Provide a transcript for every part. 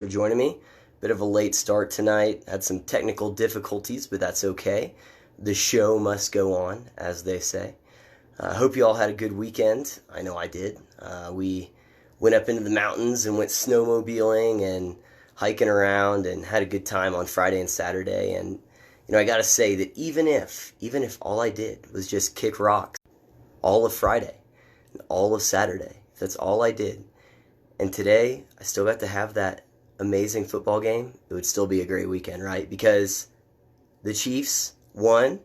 For joining me. Bit of a late start tonight. Had some technical difficulties, but that's okay. The show must go on, as they say. I hope you all had a good weekend. I know I did. We went up into the mountains and went snowmobiling and hiking around and had a good time on Friday and Saturday. And I got to say that even if all I did was just kick rocks all of Friday and all of Saturday, if that's all I did, and today I still got to have that amazing football game, it would still be a great weekend, right? Because the Chiefs won.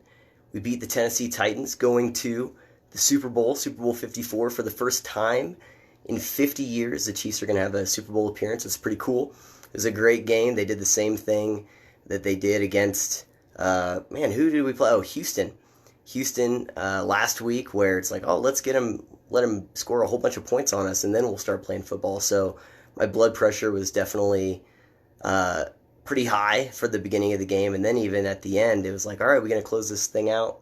We beat the Tennessee Titans going to the Super Bowl, Super Bowl 54, for the first time in 50 years. The Chiefs are going to have a Super Bowl appearance. It's pretty cool. It was a great game. They did the same thing that they did against, who did we play? Oh, Houston. Houston last week, where it's like, oh, let them score a whole bunch of points on us, and then we'll start playing football. So my blood pressure was definitely pretty high for the beginning of the game, and then even at the end, it was like, all right, we're going to close this thing out.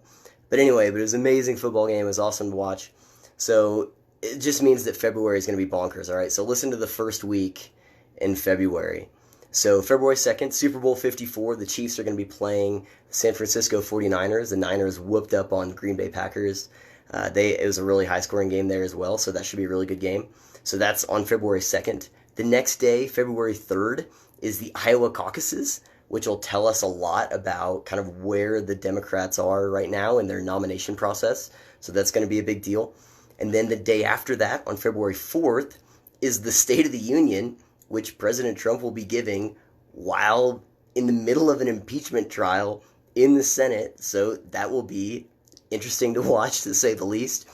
But anyway, it was an amazing football game. It was awesome to watch. So it just means that February is going to be bonkers, all right? So listen to the first week in February. So February 2nd, Super Bowl 54, the Chiefs are going to be playing the San Francisco 49ers. The Niners whooped up on Green Bay Packers. It was a really high-scoring game there as well, so that should be a really good game. So that's on February 2nd. The next day, February 3rd, is the Iowa caucuses, which will tell us a lot about kind of where the Democrats are right now in their nomination process. So that's going to be a big deal. And then the day after that, on February 4th, is the State of the Union, which President Trump will be giving while in the middle of an impeachment trial in the Senate. So that will be interesting to watch, to say the least.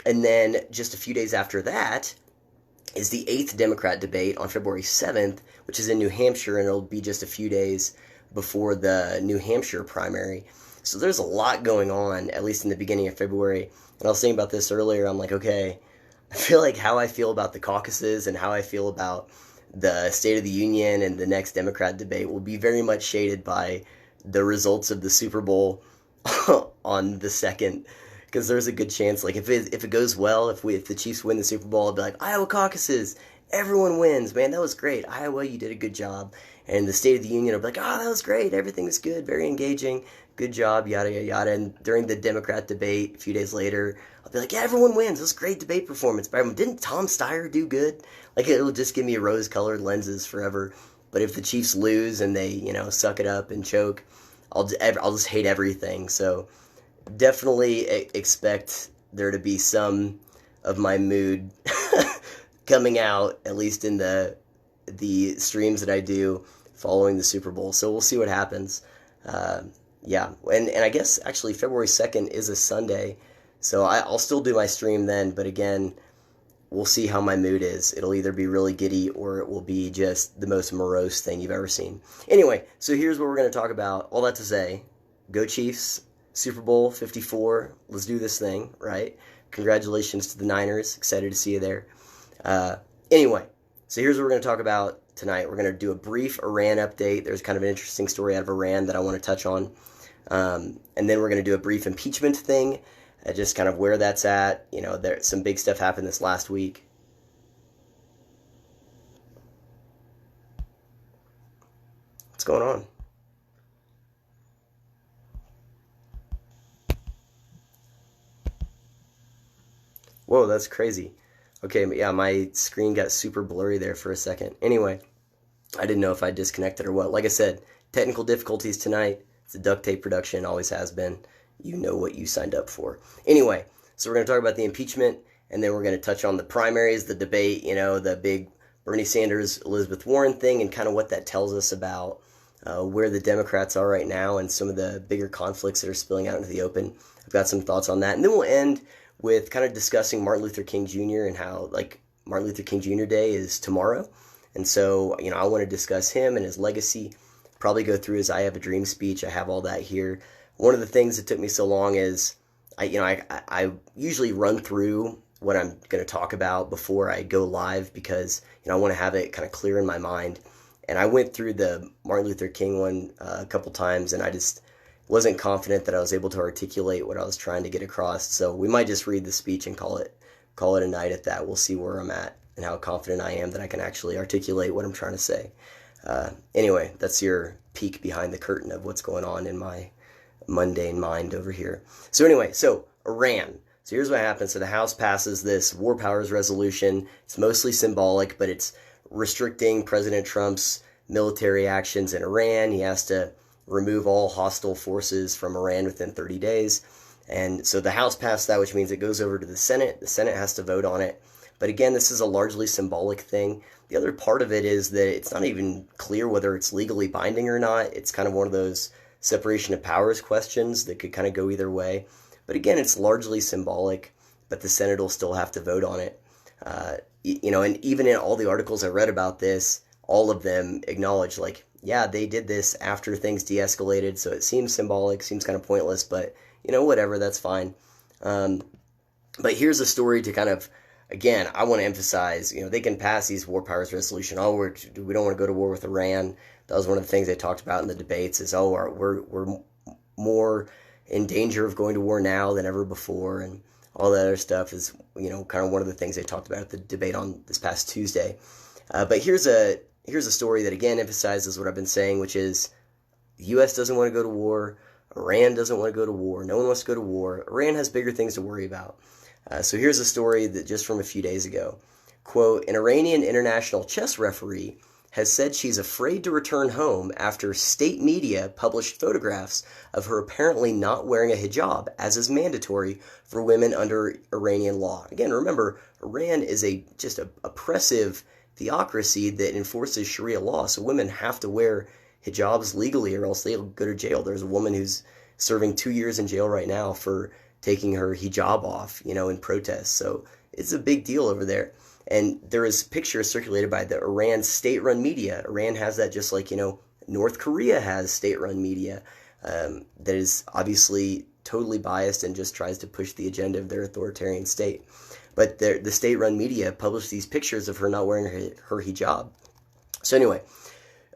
And then just a few days after that is the 8th Democrat debate on February 7th, which is in New Hampshire, and it'll be just a few days before the New Hampshire primary. So there's a lot going on, at least in the beginning of February. And I was thinking about this earlier. I'm like, okay, I feel like how I feel about the caucuses and how I feel about the State of the Union and the next Democrat debate will be very much shaded by the results of the Super Bowl on the 2nd. Because there's a good chance, like, if it goes well, if the Chiefs win the Super Bowl, I'll be like, Iowa caucuses, everyone wins, man, that was great, Iowa, you did a good job. And the State of the Union will be like, oh, that was great, everything was good, very engaging, good job, yada, yada, yada. And during the Democrat debate, a few days later, I'll be like, yeah, everyone wins, it was a great debate performance. But didn't Tom Steyer do good? Like, it'll just give me rose-colored lenses forever. But if the Chiefs lose and they, suck it up and choke, I'll just hate everything. So definitely expect there to be some of my mood coming out, at least in the streams that I do following the Super Bowl. So we'll see what happens. Yeah, and I guess actually February 2nd is a Sunday, so I'll still do my stream then, but again, we'll see how my mood is. It'll either be really giddy or it will be just the most morose thing you've ever seen. Anyway, so here's what we're going to talk about. All that to say, go Chiefs. Super Bowl 54, let's do this thing, right? Congratulations to the Niners. Excited to see you there. Anyway, so here's what we're going to talk about tonight. We're going to do a brief Iran update. There's kind of an interesting story out of Iran that I want to touch on. And then we're going to do a brief impeachment thing, just kind of where that's at. There's some big stuff happened this last week. What's going on? Whoa, that's crazy. Okay, yeah, my screen got super blurry there for a second. Anyway, I didn't know if I disconnected or what. Like I said, technical difficulties tonight. It's a duct tape production, always has been. You know what you signed up for. Anyway, so we're going to talk about the impeachment, and then we're going to touch on the primaries, the debate, the big Bernie Sanders, Elizabeth Warren thing, and kind of what that tells us about where the Democrats are right now and some of the bigger conflicts that are spilling out into the open. I've got some thoughts on that. And then we'll end with kind of discussing Martin Luther King Jr. and how, like, Martin Luther King Jr. Day is tomorrow. And so, I want to discuss him and his legacy, probably go through his I Have a Dream speech. I have all that here. One of the things that took me so long is, I usually run through what I'm going to talk about before I go live because, I want to have it kind of clear in my mind. And I went through the Martin Luther King one a couple times, and I just wasn't confident that I was able to articulate what I was trying to get across. So we might just read the speech and call it a night at that. We'll see where I'm at and how confident I am that I can actually articulate what I'm trying to say. Anyway, that's your peek behind the curtain of what's going on in my mundane mind over here. So anyway, so Iran. So here's what happens. So the House passes this war powers resolution. It's mostly symbolic, but it's restricting President Trump's military actions in Iran. He has to remove all hostile forces from Iran within 30 days. And so the House passed that, which means it goes over to the Senate. The Senate has to vote on it. But again, this is a largely symbolic thing. The other part of it is that it's not even clear whether it's legally binding or not. It's kind of one of those separation of powers questions that could kind of go either way. But again, it's largely symbolic, but the Senate will still have to vote on it. And even in all the articles I read about this, all of them acknowledge, like, yeah, they did this after things de-escalated, so it seems symbolic, seems kind of pointless, but, whatever, that's fine. But here's a story to kind of, again, I want to emphasize, they can pass these war powers resolution. Oh, we don't want to go to war with Iran. That was one of the things they talked about in the debates is, we're more in danger of going to war now than ever before, and all that other stuff is, kind of one of the things they talked about at the debate on this past Tuesday. But here's a story that, again, emphasizes what I've been saying, which is the U.S. doesn't want to go to war. Iran doesn't want to go to war. No one wants to go to war. Iran has bigger things to worry about. So here's a story that just from a few days ago. Quote, an Iranian international chess referee has said she's afraid to return home after state media published photographs of her apparently not wearing a hijab, as is mandatory for women under Iranian law. Again, remember, Iran is just a oppressive theocracy that enforces Sharia law, so women have to wear hijabs legally or else they'll go to jail. There's a woman who's serving 2 years in jail right now for taking her hijab off, in protest. So it's a big deal over there. And there is pictures circulated by the Iran state-run media. Iran has that just like, North Korea has state-run media that is obviously totally biased and just tries to push the agenda of their authoritarian state. But the state-run media published these pictures of her not wearing her hijab. So anyway,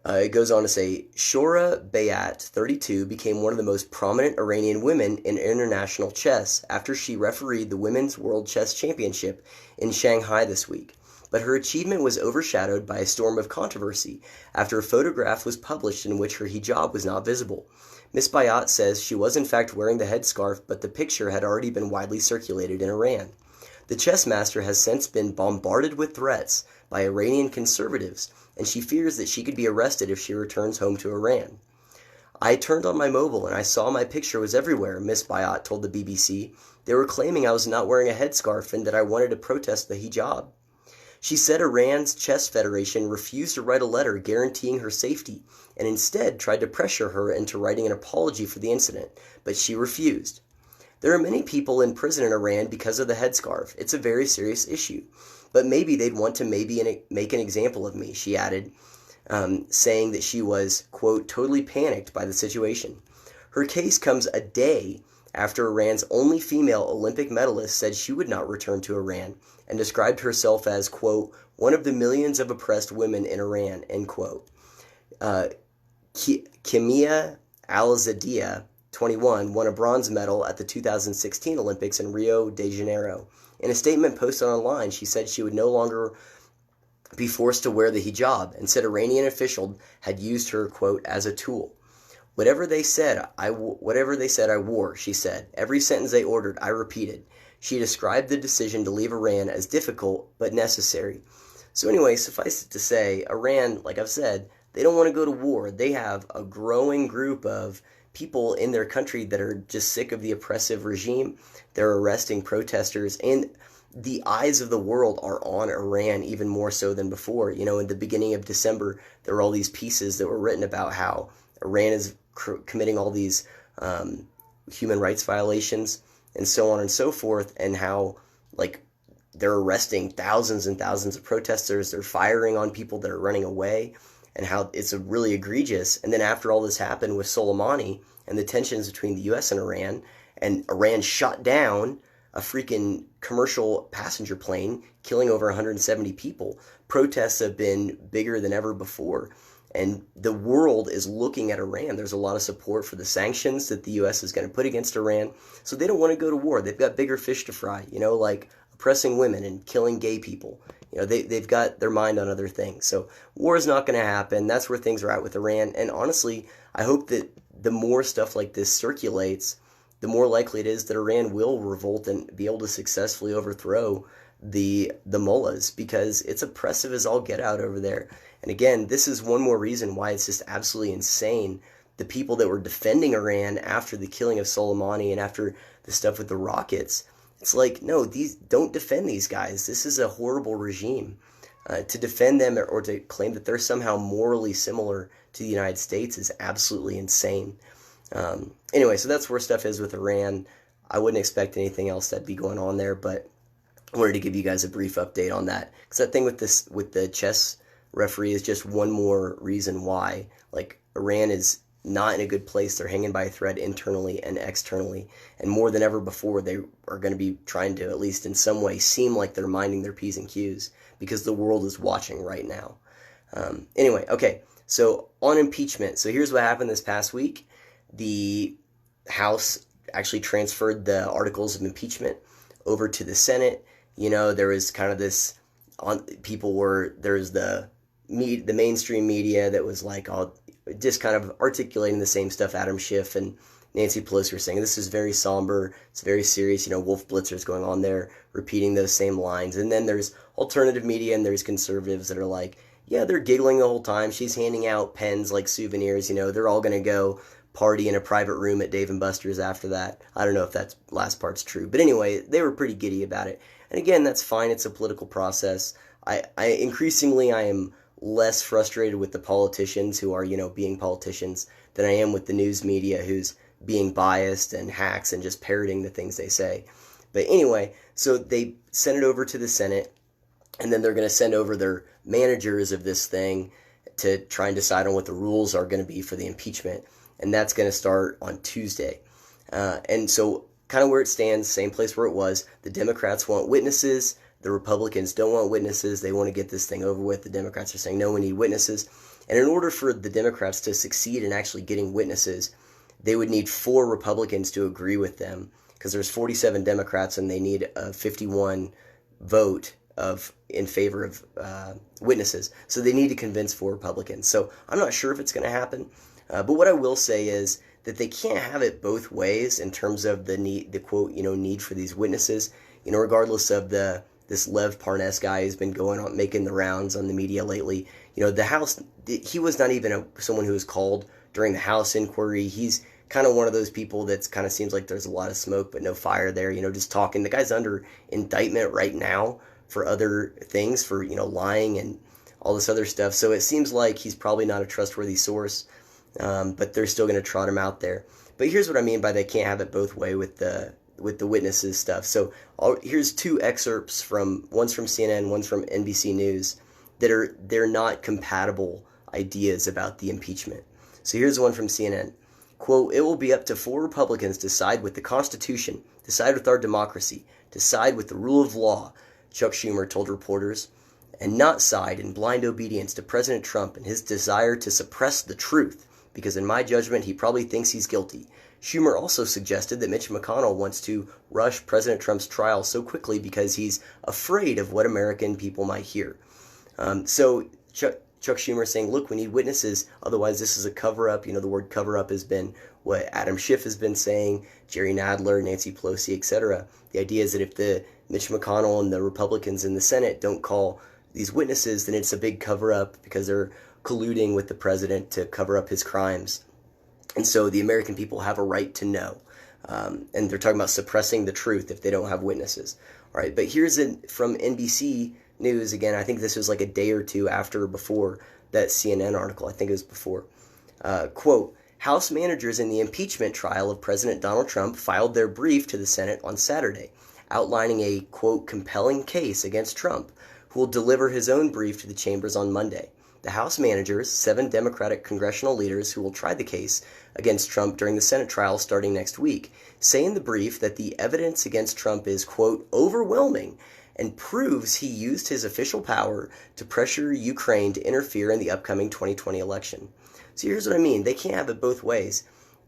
it goes on to say, Shora Bayat, 32, became one of the most prominent Iranian women in international chess after she refereed the Women's World Chess Championship in Shanghai this week. But her achievement was overshadowed by a storm of controversy after a photograph was published in which her hijab was not visible. Ms. Bayat says she was in fact wearing the headscarf, but the picture had already been widely circulated in Iran. The chess master has since been bombarded with threats by Iranian conservatives, and she fears that she could be arrested if she returns home to Iran. I turned on my mobile and I saw my picture was everywhere, Ms. Bayat told the BBC. They were claiming I was not wearing a headscarf and that I wanted to protest the hijab. She said Iran's chess federation refused to write a letter guaranteeing her safety and instead tried to pressure her into writing an apology for the incident, but she refused. There are many people in prison in Iran because of the headscarf. It's a very serious issue. But maybe they'd want to make an example of me, she added, saying that she was, quote, totally panicked by the situation. Her case comes a day after Iran's only female Olympic medalist said she would not return to Iran and described herself as, quote, one of the millions of oppressed women in Iran, end quote. Kimia Al-Zadiyah, 21, won a bronze medal at the 2016 Olympics in Rio de Janeiro. In a statement posted online, she said she would no longer be forced to wear the hijab and said Iranian officials had used her, quote, as a tool. Whatever they said, I wore, she said. Every sentence they ordered, I repeated. She described the decision to leave Iran as difficult but necessary. So anyway, suffice it to say, Iran, like I've said, they don't want to go to war. They have a growing group of people in their country that are just sick of the oppressive regime. They're arresting protesters, and the eyes of the world are on Iran even more so than before. In the beginning of December, there were all these pieces that were written about how Iran is committing all these human rights violations and so on and so forth, and how, they're arresting thousands and thousands of protesters. They're firing on people that are running away, and how it's really egregious. And then after all this happened with Soleimani and the tensions between the U.S. and Iran shot down a freaking commercial passenger plane, killing over 170 people. Protests have been bigger than ever before. And the world is looking at Iran. There's a lot of support for the sanctions that the U.S. is going to put against Iran. So they don't want to go to war. They've got bigger fish to fry, like oppressing women and killing gay people. they've got their mind on other things. So war is not going to happen. That's where things are at with Iran. And honestly, I hope that the more stuff like this circulates, the more likely it is that Iran will revolt and be able to successfully overthrow the mullahs, because it's oppressive as all get out over there. And again, this is one more reason why it's just absolutely insane. The people that were defending Iran after the killing of Soleimani and after the stuff with the rockets, it's like, no, don't defend these guys. This is a horrible regime. To defend them or to claim that they're somehow morally similar to the United States is absolutely insane. Anyway, so that's where stuff is with Iran. I wouldn't expect anything else that'd be going on there, but I wanted to give you guys a brief update on that, because that thing with the chess referee is just one more reason why, like, Iran is not in a good place. They're hanging by a thread internally and externally, and more than ever before, they are going to be trying to, at least in some way, seem like they're minding their P's and Q's, because the world is watching right now. Anyway, okay, so on impeachment. So here's what happened this past week. The House actually transferred the articles of impeachment over to the Senate. There was kind of this, there's the mainstream media that was like all just kind of articulating the same stuff Adam Schiff and Nancy Pelosi were saying. This is very somber, it's very serious, Wolf Blitzer's going on there, repeating those same lines. And then there's alternative media and there's conservatives that are like, yeah, they're giggling the whole time. She's handing out pens like souvenirs, they're all going to go party in a private room at Dave & Buster's after that. I don't know if that last part's true. But anyway, they were pretty giddy about it. And again, that's fine. It's a political process. I increasingly am less frustrated with the politicians who are, being politicians than I am with the news media who's being biased and hacks and just parroting the things they say. But anyway, so they sent it over to the Senate, and then they're going to send over their managers of this thing to try and decide on what the rules are going to be for the impeachment. And that's going to start on Tuesday. And so kind of where it stands, same place where it was. The Democrats want witnesses. The Republicans don't want witnesses. They want to get this thing over with. The Democrats are saying, no, we need witnesses. And in order for the Democrats to succeed in actually getting witnesses, they would need 4 Republicans to agree with them, because there's 47 Democrats and they need a 51 vote in favor of witnesses. So they need to convince 4 Republicans. So I'm not sure if it's going to happen. But what I will say is that they can't have it both ways in terms of the quote, need for these witnesses. Regardless of this Lev Parnas guy who's been going on making the rounds on the media lately. The House, he was not even someone who was called during the House inquiry. He's kind of one of those people that's kind of seems like there's a lot of smoke but no fire there. Just talking. The guy's under indictment right now for other things, for lying and all this other stuff. So it seems like he's probably not a trustworthy source. But they're still going to trot him out there. But here's what I mean by they can't have it both way with the witnesses stuff. So here's 2 excerpts one's from CNN, one's from NBC News, they're not compatible ideas about the impeachment. So here's one from CNN. Quote, "It will be up to 4 Republicans to side with the Constitution, decide with our democracy, decide with the rule of law," Chuck Schumer told reporters, "and not side in blind obedience to President Trump and his desire to suppress the truth, because in my judgment, he probably thinks he's guilty." Schumer also suggested that Mitch McConnell wants to rush President Trump's trial so quickly because he's afraid of what American people might hear. So Chuck Schumer saying, look, we need witnesses, otherwise this is a cover-up. The word cover-up has been what Adam Schiff has been saying, Jerry Nadler, Nancy Pelosi, etc. The idea is that if the Mitch McConnell and the Republicans in the Senate don't call these witnesses, then it's a big cover-up because they're colluding with the president to cover up his crimes. And so the American people have a right to know. And they're talking about suppressing the truth if they don't have witnesses. All right, but here's from NBC News again. I think this was like a day or two after or before that CNN article. I think it was before. Quote, "House managers in the impeachment trial of President Donald Trump filed their brief to the Senate on Saturday, outlining a, quote, compelling case against Trump, who will deliver his own brief to the chambers on Monday. The House managers, 7 Democratic congressional leaders who will try the case against Trump during the Senate trial starting next week, say in the brief that the evidence against Trump is, quote, overwhelming and proves he used his official power to pressure Ukraine to interfere in the upcoming 2020 election." So here's what I mean. They can't have it both ways.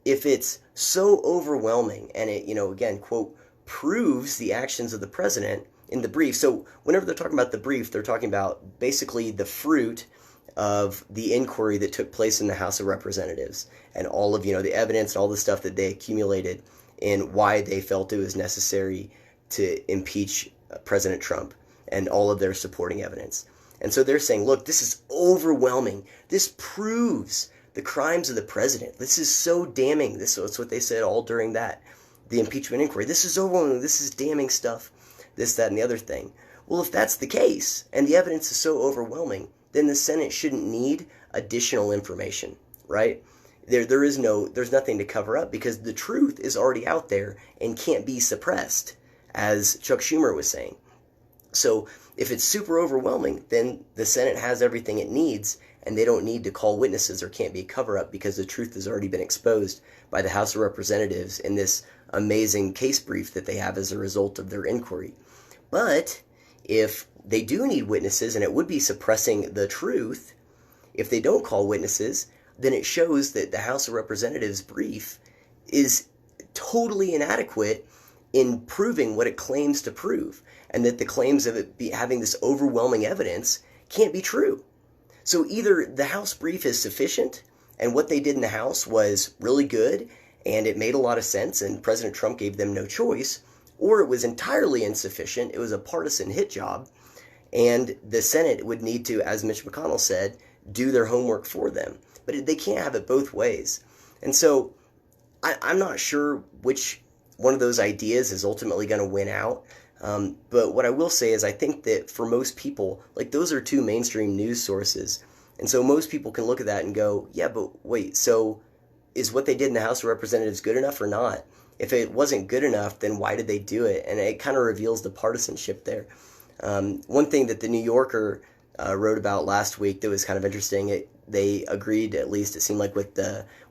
If it's so overwhelming and it, again, quote, proves the actions of the president, in the brief. So whenever they're talking about the brief, they're talking about basically the fruit of the inquiry that took place in the House of Representatives and all of, the evidence and all the stuff that they accumulated in why they felt it was necessary to impeach President Trump and all of their supporting evidence. And so they're saying, look, this is overwhelming. This proves the crimes of the president. This is so damning. That's what they said all during the impeachment inquiry. This is overwhelming. This is damning stuff. This, that, and the other thing. Well, if that's the case, and the evidence is so overwhelming, then the Senate shouldn't need additional information, right? There's nothing to cover up because the truth is already out there and can't be suppressed, as Chuck Schumer was saying. So if it's super overwhelming, then the Senate has everything it needs and they don't need to call witnesses or can't be a cover-up because the truth has already been exposed by the House of Representatives in this amazing case brief that they have as a result of their inquiry. But if they do need witnesses, and it would be suppressing the truth, if they don't call witnesses, then it shows that the House of Representatives brief is totally inadequate in proving what it claims to prove, and that the claims of it having this overwhelming evidence can't be true. So either the House brief is sufficient, and what they did in the House was really good, and it made a lot of sense, and President Trump gave them no choice, or it was entirely insufficient, it was a partisan hit job, and the Senate would need to, as Mitch McConnell said, do their homework for them. But they can't have it both ways. And so I'm not sure which one of those ideas is ultimately going to win out. But what I will say is I think that for most people, like those are two mainstream news sources. And so most people can look at that and go, yeah, but wait, so is what they did in the House of Representatives good enough or not? If it wasn't good enough, then why did they do it? And it kind of reveals the partisanship there. One thing that the New Yorker wrote about last week that was kind of interesting, they agreed, at least it seemed like, with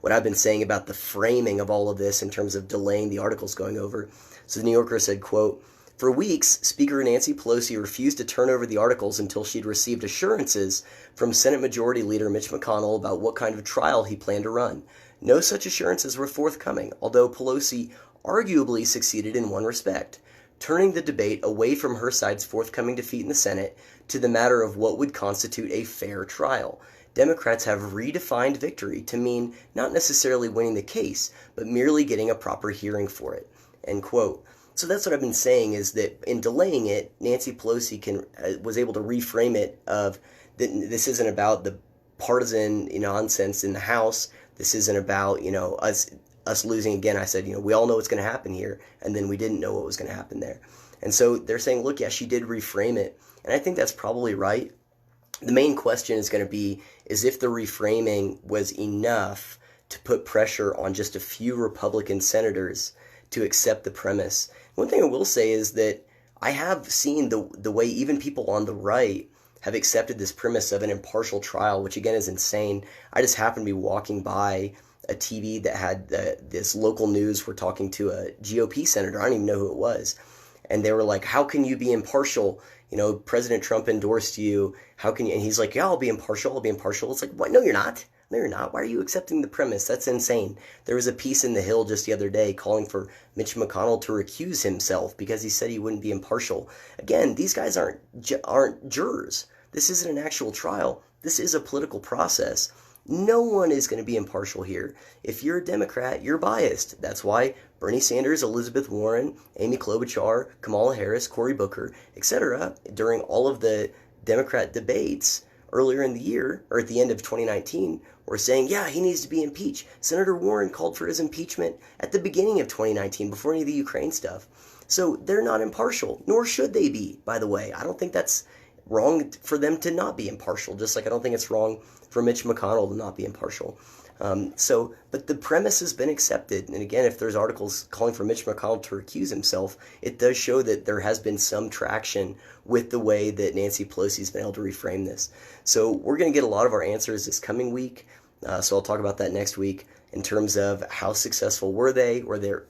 what I've been saying about the framing of all of this in terms of delaying the articles going over. So the New Yorker said, quote, "For weeks, Speaker Nancy Pelosi refused to turn over the articles until she'd received assurances from Senate Majority Leader Mitch McConnell about what kind of trial he planned to run. No such assurances were forthcoming, although Pelosi arguably succeeded in one respect, turning the debate away from her side's forthcoming defeat in the Senate to the matter of what would constitute a fair trial. Democrats have redefined victory to mean not necessarily winning the case, but merely getting a proper hearing for it." End quote. So that's what I've been saying, is that in delaying it, Nancy Pelosi was able to reframe it of that this isn't about the partisan nonsense in the House. This isn't about us losing again. I said, we all know what's going to happen here, and then we didn't know what was going to happen there. And so they're saying, look, yeah, she did reframe it, and I think that's probably right. The main question is going to be is if the reframing was enough to put pressure on just a few Republican senators to accept the premise. One thing I will say is that I have seen the way even people on the right have accepted this premise of an impartial trial, which again is insane. I just happened to be walking by a TV that had this local news. We're talking to a GOP senator. I don't even know who it was. And they were like, how can you be impartial? President Trump endorsed you. How can you? And he's like, yeah, I'll be impartial. I'll be impartial. It's like, what? No, you're not. No, you're not. Why are you accepting the premise? That's insane. There was a piece in The Hill just the other day calling for Mitch McConnell to recuse himself because he said he wouldn't be impartial. Again, these guys aren't jurors. This isn't an actual trial. This is a political process. No one is going to be impartial here. If you're a Democrat, you're biased. That's why Bernie Sanders, Elizabeth Warren, Amy Klobuchar, Kamala Harris, Cory Booker, etc., during all of the Democrat debates earlier in the year, or at the end of 2019, were saying, yeah, he needs to be impeached. Senator Warren called for his impeachment at the beginning of 2019, before any of the Ukraine stuff. So they're not impartial, nor should they be, by the way. I don't think that's wrong for them to not be impartial, just like I don't think it's wrong for Mitch McConnell to not be impartial. But the premise has been accepted. And again, if there's articles calling for Mitch McConnell to recuse himself, it does show that there has been some traction with the way that Nancy Pelosi's been able to reframe this. So we're going to get a lot of our answers this coming week. So I'll talk about that next week in terms of how successful were they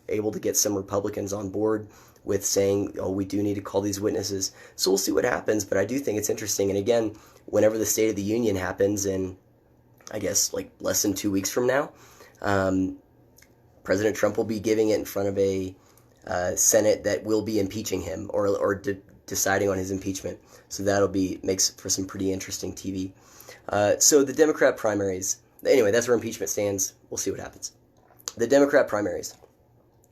able to get some Republicans on board with saying, oh, we do need to call these witnesses. So we'll see what happens, but I do think it's interesting. And again, whenever the State of the Union happens in, I guess, like less than 2 weeks from now, President Trump will be giving it in front of a Senate that will be impeaching him or deciding on his impeachment. So makes for some pretty interesting TV. So the Democrat primaries. Anyway, that's where impeachment stands. We'll see what happens. The Democrat primaries.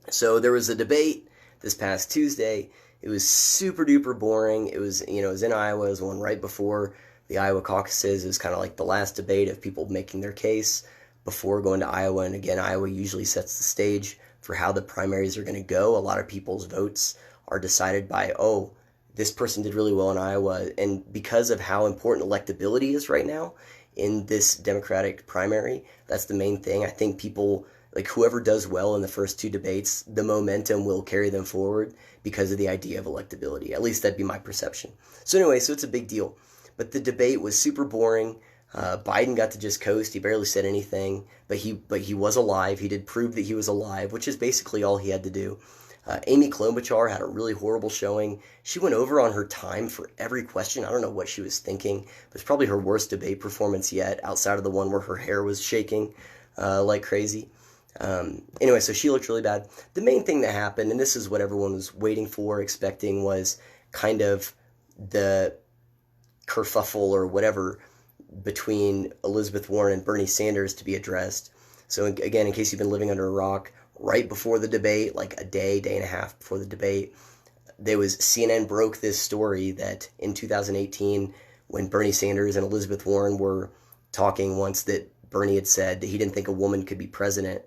So there was a debate this past Tuesday. It was super duper boring. It was in Iowa. It was one right before the Iowa caucuses. It was kind of like the last debate of people making their case before going to Iowa. And again, Iowa usually sets the stage for how the primaries are going to go. A lot of people's votes are decided by, oh, this person did really well in Iowa. And because of how important electability is right now in this Democratic primary, that's the main thing. I think people, like whoever does well in the first two debates, the momentum will carry them forward because of the idea of electability. At least that'd be my perception. So anyway, so it's a big deal. But the debate was super boring. Biden got to just coast. He barely said anything, but he was alive. He did prove that he was alive, which is basically all he had to do. Amy Klobuchar had a really horrible showing. She went over on her time for every question. I don't know what she was thinking. It was probably her worst debate performance yet, outside of the one where her hair was shaking like crazy. Anyway, so she looked really bad. The main thing that happened, and this is what everyone was waiting for, expecting, was kind of the kerfuffle or whatever between Elizabeth Warren and Bernie Sanders to be addressed. So again, in case you've been living under a rock, right before the debate, like a day and a half before the debate, CNN broke this story that in 2018, when Bernie Sanders and Elizabeth Warren were talking once, that Bernie had said that he didn't think a woman could be president.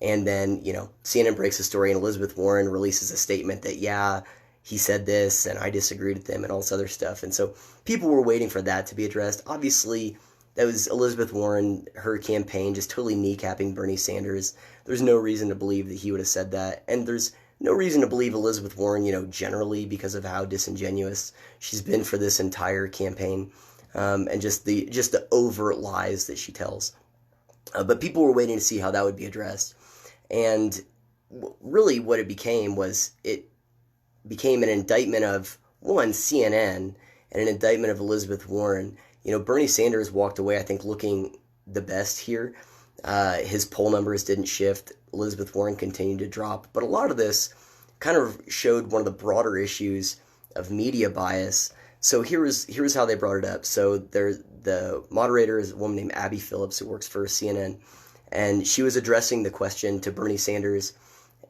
And then, CNN breaks the story and Elizabeth Warren releases a statement that, yeah, he said this and I disagreed with him and all this other stuff. And so people were waiting for that to be addressed. Obviously, that was Elizabeth Warren, her campaign, just totally kneecapping Bernie Sanders. There's no reason to believe that he would have said that. And there's no reason to believe Elizabeth Warren, generally because of how disingenuous she's been for this entire campaign, and just the overt lies that she tells. But people were waiting to see how that would be addressed. And really what it became an indictment of, one, CNN, and an indictment of Elizabeth Warren. Bernie Sanders walked away, I think, looking the best here. His poll numbers didn't shift. Elizabeth Warren continued to drop. But a lot of this kind of showed one of the broader issues of media bias. So here's how they brought it up. So the moderator is a woman named Abby Phillips who works for CNN. And she was addressing the question to Bernie Sanders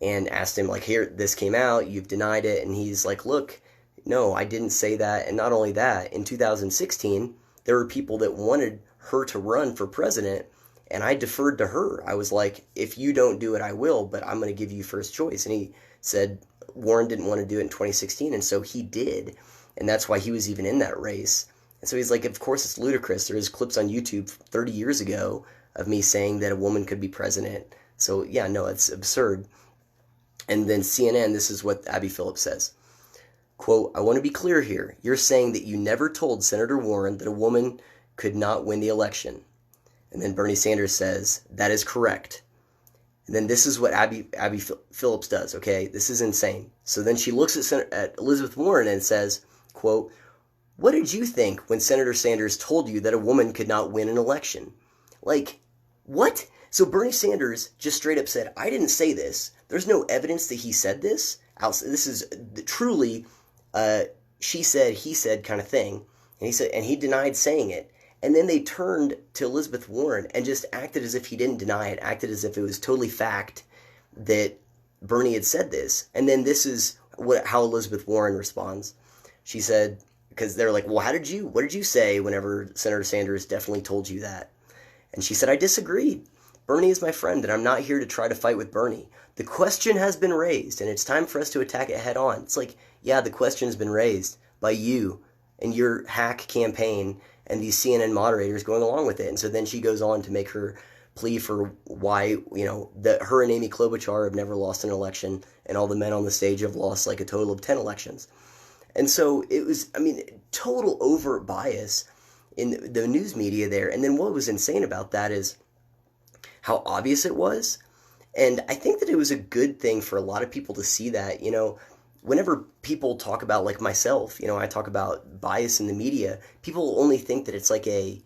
and asked him, like, here, this came out, you've denied it. And he's like, look, no, I didn't say that. And not only that, in 2016, there were people that wanted her to run for president, and I deferred to her. I was like, if you don't do it, I will, but I'm going to give you first choice. And he said Warren didn't want to do it in 2016, and so he did. And that's why he was even in that race. And so he's like, of course it's ludicrous. There's clips on YouTube 30 years ago of me saying that a woman could be president. So yeah, no, it's absurd. And then CNN, this is what Abby Phillips says. Quote, I want to be clear here. You're saying that you never told Senator Warren that a woman could not win the election. And then Bernie Sanders says, that is correct. And then this is what Abby Phillips does, okay? This is insane. So then she looks at Elizabeth Warren and says, quote, what did you think when Senator Sanders told you that a woman could not win an election? Like, what? So Bernie Sanders just straight up said, I didn't say this. There's no evidence that he said this. This is truly she said, he said kind of thing. And he denied saying it. And then they turned to Elizabeth Warren and just acted as if he didn't deny it, acted as if it was totally fact that Bernie had said this. And then this is how Elizabeth Warren responds. She said, because they're like, well, what did you say whenever Senator Sanders definitely told you that? And she said, I disagreed. Bernie is my friend, and I'm not here to try to fight with Bernie. The question has been raised, and it's time for us to attack it head on. It's like, yeah, the question's been raised by you and your hack campaign and these CNN moderators going along with it. And so then she goes on to make her plea for why, that her and Amy Klobuchar have never lost an election, and all the men on the stage have lost like a total of 10 elections. And so it was, total overt bias in the news media there. And then what was insane about that is how obvious it was. And I think that it was a good thing for a lot of people to see that, whenever people talk about, like myself, I talk about bias in the media, people only think that it's like a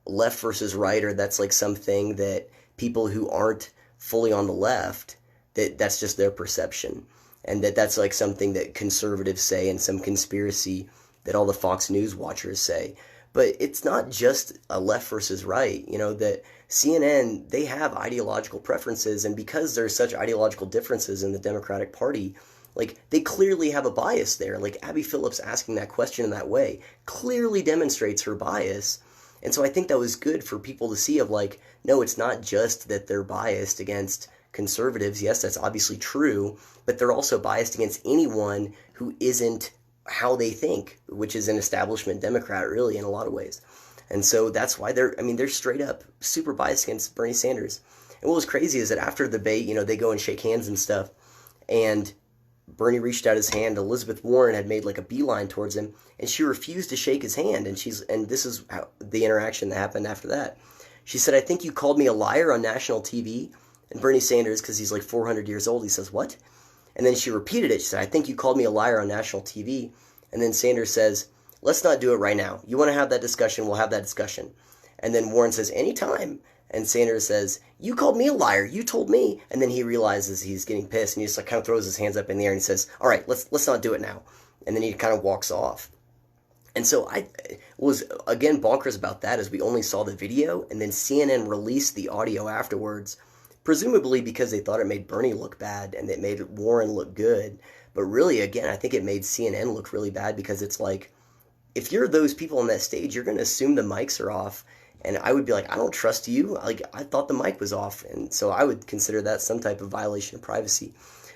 left versus right, or that's like something that people who aren't fully on the left, that's just their perception. and that's like something that conservatives say and some conspiracy that all the Fox News watchers say. But it's not just a left versus right, that CNN, they have ideological preferences, and because there's such ideological differences in the Democratic Party, like, they clearly have a bias there. Like, Abby Phillips asking that question in that way clearly demonstrates her bias. And so I think that was good for people to see of like, no, it's not just that they're biased against conservatives. Yes, that's obviously true, but they're also biased against anyone who isn't how they think, which is an establishment Democrat, really, in a lot of ways. And so that's why they're straight up super biased against Bernie Sanders. And what was crazy is that after the debate, they go and shake hands and stuff, and Bernie reached out his hand. Elizabeth Warren had made like a beeline towards him, and she refused to shake his hand. And this is how the interaction that happened after that. She said, "I think you called me a liar on national TV." And Bernie Sanders, because he's like 400 years old, he says, "What?" And then she repeated it. She said, "I think you called me a liar on national TV." And then Sanders says, "Let's not do it right now. You want to have that discussion? We'll have that discussion." And then Warren says, "Anytime." And Sanders says, "You called me a liar. You told me." And then he realizes he's getting pissed, and he just like kind of throws his hands up in the air and he says, "All right, let's not do it now." And then he kind of walks off. And so I was, again, bonkers about that is we only saw the video, and then CNN released the audio afterwards, presumably because they thought it made Bernie look bad and it made Warren look good. But really, again, I think it made CNN look really bad, because it's like, if you're those people on that stage, you're going to assume the mics are off. And I would be like, I don't trust you. Like, I thought the mic was off. And so I would consider that some type of violation of privacy.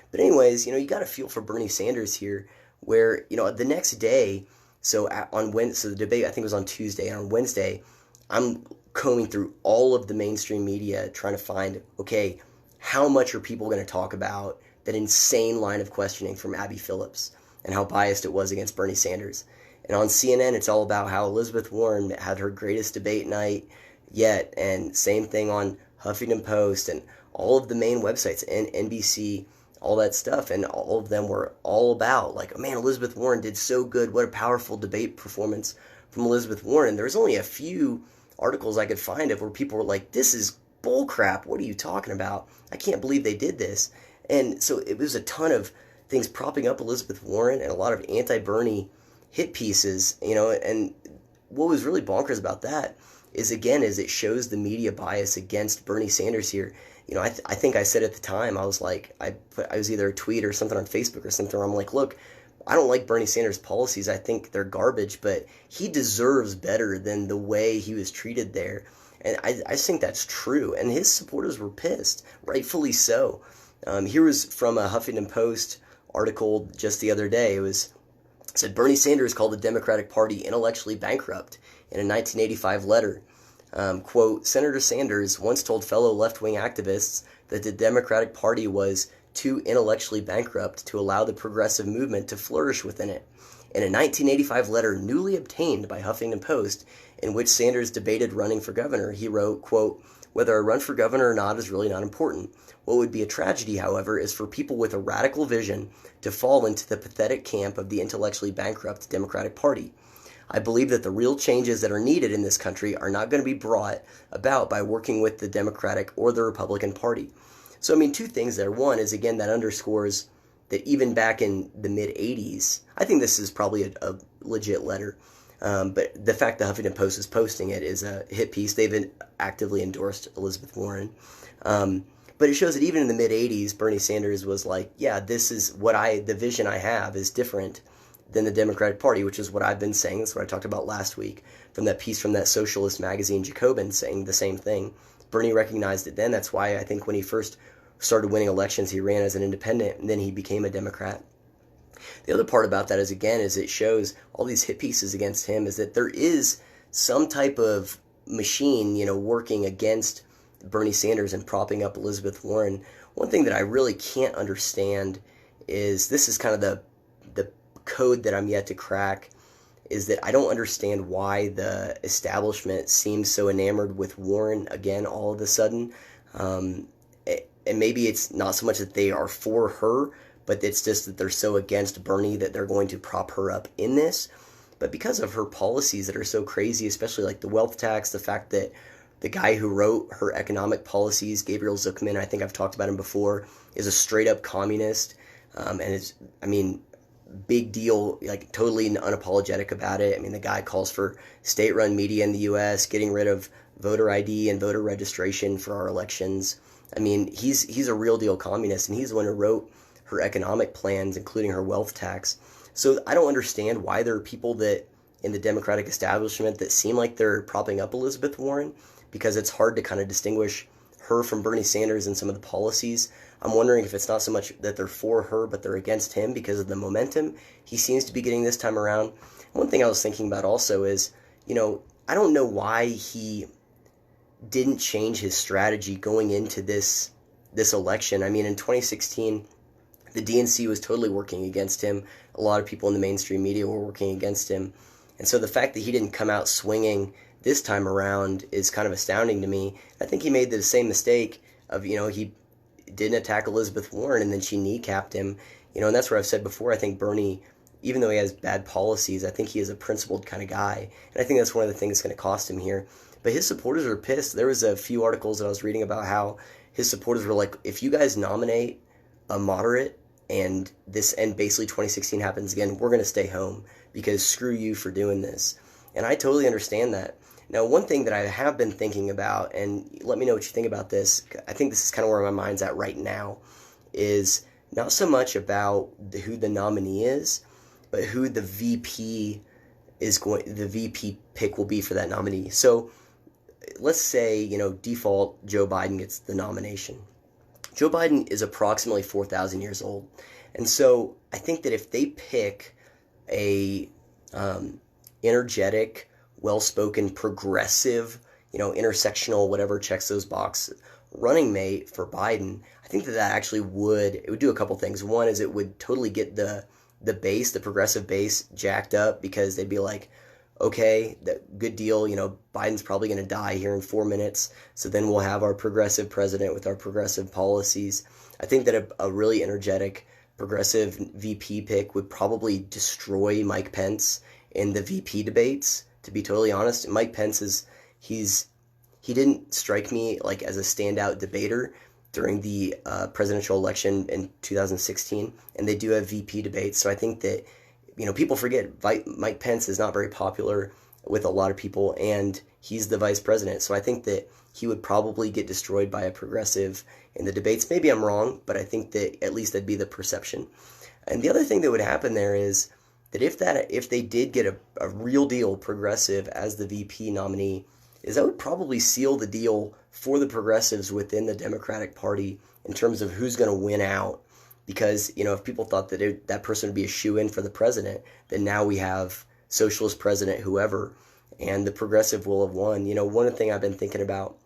But anyways, you got to feel for Bernie Sanders here, where, the next day, so on Wednesday, so the debate, I think, was on Tuesday. And on Wednesday, I'm combing through all of the mainstream media trying to find, okay, how much are people going to talk about that insane line of questioning from Abby Phillips and how biased it was against Bernie Sanders. And on CNN, it's all about how Elizabeth Warren had her greatest debate night yet, and same thing on Huffington Post and all of the main websites, and NBC, all that stuff, and all of them were all about, like, oh man, Elizabeth Warren did so good, what a powerful debate performance from Elizabeth Warren. And there was only a few articles I could find of where people were like, this is bullcrap, what are you talking about? I can't believe they did this. And so it was a ton of things propping up Elizabeth Warren and a lot of anti-Bernie hit pieces, and what was really bonkers about that is, again, is it shows the media bias against Bernie Sanders here. I think I said at the time, I was like, I was either a tweet or something on Facebook or something where I'm like, look, I don't like Bernie Sanders' policies. I think they're garbage, but he deserves better than the way he was treated there. And I think that's true. And his supporters were pissed, rightfully so. Here was from a Huffington Post article just the other day. It said Bernie Sanders called the Democratic Party intellectually bankrupt in a 1985 letter. Quote, Senator Sanders once told fellow left-wing activists that the Democratic Party was too intellectually bankrupt to allow the progressive movement to flourish within it. In a 1985 letter newly obtained by Huffington Post, in which Sanders debated running for governor, he wrote, quote, whether I run for governor or not is really not important. What would be a tragedy, however, is for people with a radical vision to fall into the pathetic camp of the intellectually bankrupt Democratic Party. I believe that the real changes that are needed in this country are not going to be brought about by working with the Democratic or the Republican Party. So, two things there. One is, again, that underscores that even back in the mid-'80s, I think this is probably a legit letter, but the fact that Huffington Post is posting it is a hit piece. They've actively endorsed Elizabeth Warren. But it shows that even in the mid-'80s, Bernie Sanders was like, yeah, this is the vision I have is different than the Democratic Party, which is what I've been saying. That's what I talked about last week from that piece from that socialist magazine, Jacobin, saying the same thing. Bernie recognized it then. That's why I think when he first started winning elections, he ran as an independent, and then he became a Democrat. The other part about that is, again, is it shows all these hit pieces against him is that there is some type of machine, working against Bernie Sanders and propping up Elizabeth Warren. One thing that I really can't understand is, this is kind of the code that I'm yet to crack, is that I don't understand why the establishment seems so enamored with Warren again all of a sudden. And maybe it's not so much that they are for her, but it's just that they're so against Bernie that they're going to prop her up in this. But because of her policies that are so crazy, especially like the wealth tax, the fact that the guy who wrote her economic policies, Gabriel Zucman, I think I've talked about him before, is a straight-up communist. And it's, I mean, big deal, like totally unapologetic about it. I mean, the guy calls for state-run media in the U.S., getting rid of voter ID and voter registration for our elections. I mean, he's a real deal communist, and he's the one who wrote her economic plans, including her wealth tax. So I don't understand why there are people that in the Democratic establishment that seem like they're propping up Elizabeth Warren, because it's hard to kind of distinguish her from Bernie Sanders and some of the policies. I'm wondering if it's not so much that they're for her, but they're against him because of the momentum he seems to be getting this time around. One thing I was thinking about also is, I don't know why he didn't change his strategy going into this election. I mean, in 2016, the DNC was totally working against him. A lot of people in the mainstream media were working against him. And so the fact that he didn't come out swinging this time around is kind of astounding to me. I think he made the same mistake of, he didn't attack Elizabeth Warren and then she kneecapped him. And that's where I've said before, I think Bernie, even though he has bad policies, I think he is a principled kind of guy. And I think that's one of the things that's going to cost him here. But his supporters are pissed. There was a few articles that I was reading about how his supporters were like, if you guys nominate a moderate and basically 2016 happens again, we're going to stay home because screw you for doing this. And I totally understand that. Now, one thing that I have been thinking about, and let me know what you think about this, I think this is kind of where my mind's at right now, is not so much about who the nominee is, but who the VP pick will be for that nominee. So let's say, default Joe Biden gets the nomination. Joe Biden is approximately 4,000 years old. And so I think that if they pick a energetic, well-spoken, progressive, intersectional, whatever checks those boxes, running mate for Biden, I think that actually would do a couple things. One is it would totally get the progressive base jacked up, because they'd be like, okay, good deal, Biden's probably going to die here in 4 minutes, so then we'll have our progressive president with our progressive policies. I think that a really energetic, progressive VP pick would probably destroy Mike Pence in the VP debates, to be totally honest. Mike Pence he didn't strike me like as a standout debater during the presidential election in 2016, and they do have VP debates, so I think that people forget Mike Pence is not very popular with a lot of people, and he's the vice president. So I think that he would probably get destroyed by a progressive in the debates. Maybe I'm wrong, but I think that at least that'd be the perception. And the other thing that would happen there is that if they did get a real deal progressive as the VP nominee, is that would probably seal the deal for the progressives within the Democratic Party in terms of who's going to win out. Because, if people thought that that person would be a shoo-in for the president, then now we have socialist president, whoever, and the progressive will have won. One thing I've been thinking about,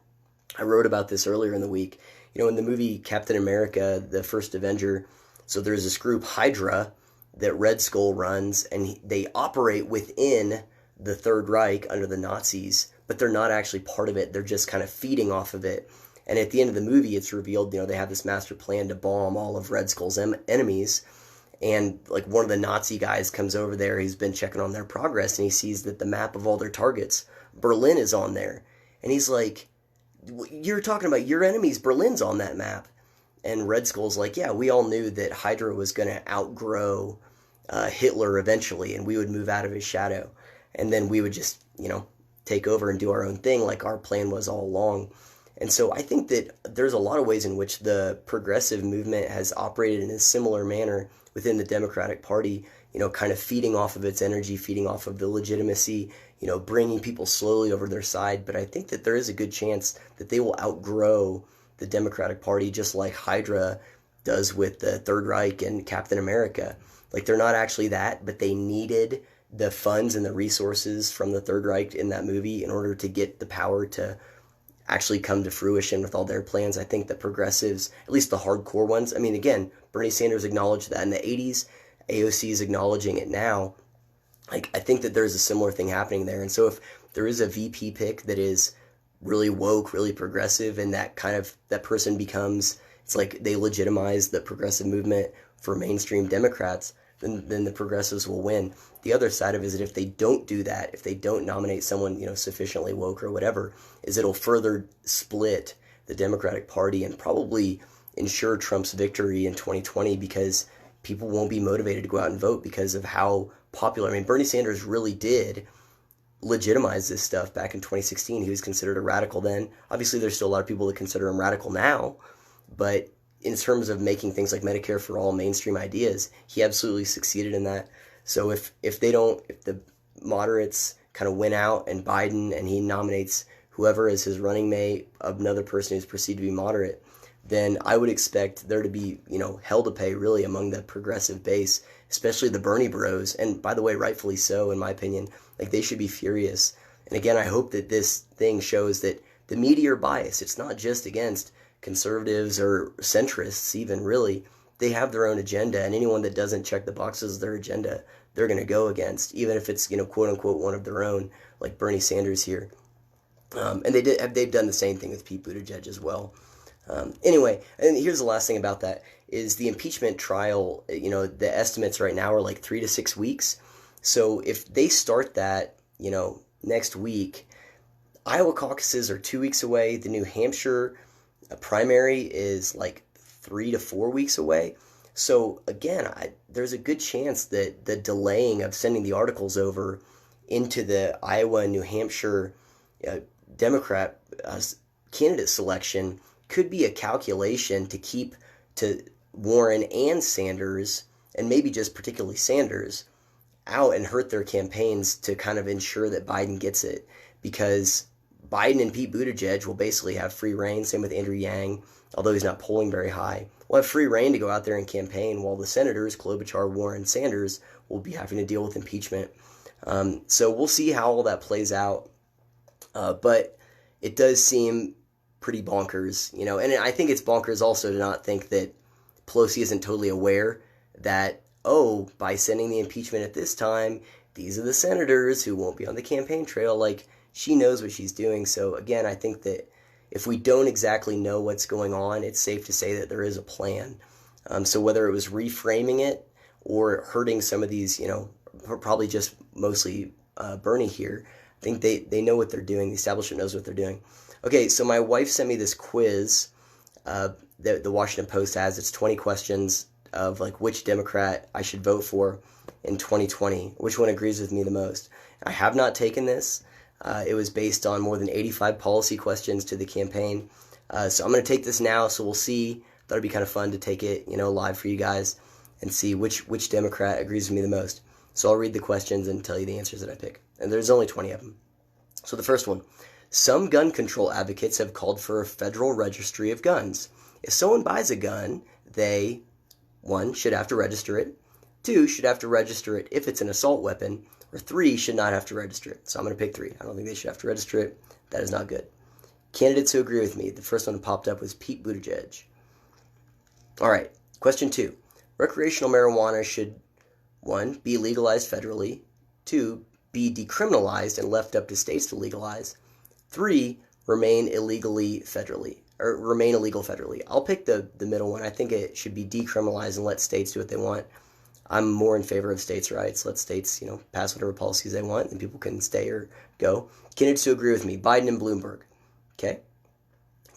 I wrote about this earlier in the week, in the movie Captain America, the First Avenger, so there's this group, Hydra, that Red Skull runs, and they operate within the Third Reich under the Nazis, but they're not actually part of it. They're just kind of feeding off of it. And at the end of the movie, it's revealed, they have this master plan to bomb all of Red Skull's enemies. And like one of the Nazi guys comes over there, he's been checking on their progress, and he sees that the map of all their targets, Berlin is on there. And he's like, you're talking about your enemies, Berlin's on that map. And Red Skull's like, yeah, we all knew that Hydra was going to outgrow Hitler eventually, and we would move out of his shadow. And then we would just, take over and do our own thing like our plan was all along. And so I think that there's a lot of ways in which the progressive movement has operated in a similar manner within the Democratic Party, kind of feeding off of its energy, feeding off of the legitimacy, bringing people slowly over their side. But I think that there is a good chance that they will outgrow the Democratic Party, just like Hydra does with the Third Reich and Captain America. Like, they're not actually that, but they needed the funds and the resources from the Third Reich in that movie in order to get the power to actually come to fruition with all their plans. I think the progressives, at least the hardcore ones, I mean, again, Bernie Sanders acknowledged that in the 80s, AOC is acknowledging it now. Like, I think that there's a similar thing happening there. And so if there is a VP pick that is really woke, really progressive, and that person becomes, it's like they legitimize the progressive movement for mainstream Democrats, then the progressives will win. The other side of it is that if they don't do that, if they don't nominate someone, sufficiently woke or whatever, is it'll further split the Democratic Party and probably ensure Trump's victory in 2020, because people won't be motivated to go out and vote because of how popular. I mean, Bernie Sanders really did legitimize this stuff back in 2016. He was considered a radical then. Obviously, there's still a lot of people that consider him radical now, but in terms of making things like Medicare for all mainstream ideas, he absolutely succeeded in that. So if the moderates kind of win out and Biden and he nominates whoever is his running mate, another person who's perceived to be moderate, then I would expect there to be, hell to pay really among the progressive base, especially the Bernie bros. And by the way, rightfully so, in my opinion. Like, they should be furious. And again, I hope that this thing shows that the media are biased. It's not just against conservatives or centrists even, really. They have their own agenda, and anyone that doesn't check the boxes of their agenda, they're going to go against, even if it's, quote unquote, one of their own, like Bernie Sanders here. And they've done the same thing with Pete Buttigieg as well. Anyway, and here's the last thing about that is the impeachment trial. The estimates right now are like 3 to 6 weeks. So if they start that, next week, Iowa caucuses are 2 weeks away. The New Hampshire primary is like 3 to 4 weeks away. So again, there's a good chance that the delaying of sending the articles over into the Iowa and New Hampshire Democrat candidate selection could be a calculation to keep to Warren and Sanders, and maybe just particularly Sanders, out and hurt their campaigns to kind of ensure that Biden gets it. Because Biden and Pete Buttigieg will basically have free reign, same with Andrew Yang, although he's not polling very high. Will have free reign to go out there and campaign, while the senators, Klobuchar, Warren, Sanders, will be having to deal with impeachment. So we'll see how all that plays out. But it does seem pretty bonkers, and I think it's bonkers also to not think that Pelosi isn't totally aware that, by sending the impeachment at this time, these are the senators who won't be on the campaign trail. Like, she knows what she's doing. So again, I think that if we don't exactly know what's going on, it's safe to say that there is a plan. So whether it was reframing it or hurting some of these, probably just mostly Bernie here, I think they know what they're doing. The establishment knows what they're doing. Okay, so my wife sent me this quiz that the Washington Post has. It's 20 questions of like which Democrat I should vote for in 2020, which one agrees with me the most. I have not taken this. It was based on more than 85 policy questions to the campaign. So I'm going to take this now, so we'll see. Thought it'd be kind of fun to take it, live for you guys and see which Democrat agrees with me the most. So I'll read the questions and tell you the answers that I pick. And there's only 20 of them. So the first one. Some gun control advocates have called for a federal registry of guns. If someone buys a gun, they, 1, should have to register it, 2, should have to register it if it's an assault weapon, or 3, should not have to register it. So I'm going to pick 3. I don't think they should have to register it. That is not good. Candidates who agree with me. The first one that popped up was Pete Buttigieg. All right, question 2. Recreational marijuana should, 1, be legalized federally, 2, be decriminalized and left up to states to legalize, 3, remain illegal federally. I'll pick the middle one. I think it should be decriminalized and let states do what they want. I'm more in favor of states' rights. Let states, pass whatever policies they want, and people can stay or go. Candidates who agree with me, Biden and Bloomberg. Okay.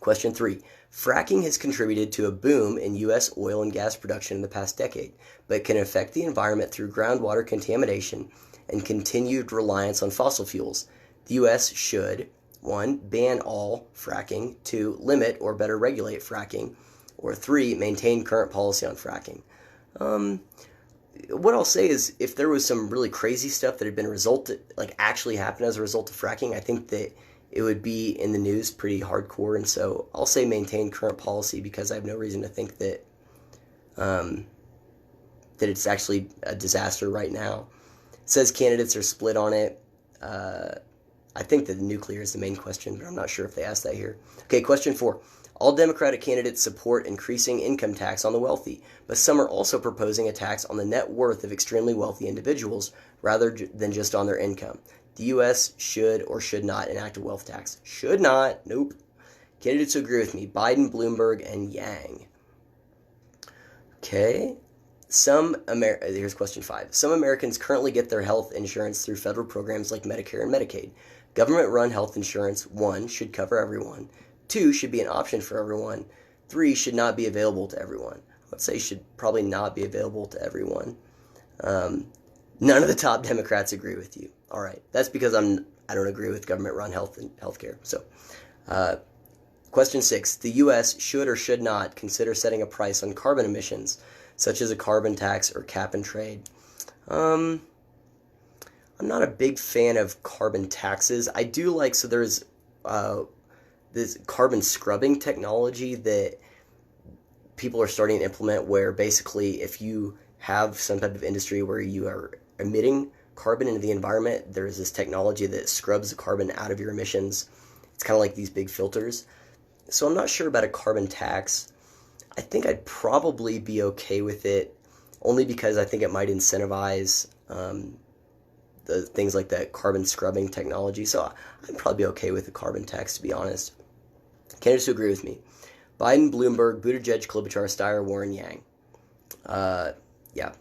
Question 3. Fracking has contributed to a boom in U.S. oil and gas production in the past decade, but can affect the environment through groundwater contamination and continued reliance on fossil fuels. The U.S. should, 1, ban all fracking, 2, limit or better regulate fracking, or 3, maintain current policy on fracking. What I'll say is, if there was some really crazy stuff that had actually happened as a result of fracking, I think that it would be in the news pretty hardcore, and so I'll say maintain current policy because I have no reason to think that that it's actually a disaster right now. It says candidates are split on it. I think that the nuclear is the main question, but I'm not sure if they asked that here. Okay, question 4. All Democratic candidates support increasing income tax on the wealthy, but some are also proposing a tax on the net worth of extremely wealthy individuals rather than just on their income. The U.S. should or should not enact a wealth tax. Should not. Nope. Candidates who agree with me, Biden, Bloomberg, and Yang. Okay. Here's question 5. Some Americans currently get their health insurance through federal programs like Medicare and Medicaid. Government-run health insurance, 1, should cover everyone. 2, should be an option for everyone. 3, should not be available to everyone. would say should probably not be available to everyone. None of the top Democrats agree with you. All right, that's because I don't agree with government-run health and healthcare. So, question 6: the U.S. should or should not consider setting a price on carbon emissions, such as a carbon tax or cap and trade. I'm not a big fan of carbon taxes. I do like, so there's this carbon scrubbing technology that people are starting to implement, where basically if you have some type of industry where you are emitting carbon into the environment, there's this technology that scrubs the carbon out of your emissions. It's kind of like these big filters. So I'm not sure about a carbon tax. I think I'd probably be okay with it, only because I think it might incentivize the things like that carbon scrubbing technology. So I'd probably be okay with a carbon tax, to be honest. Candidates who agree with me: Biden, Bloomberg, Buttigieg, Klobuchar, Steyer, Warren, Yang. Yeah.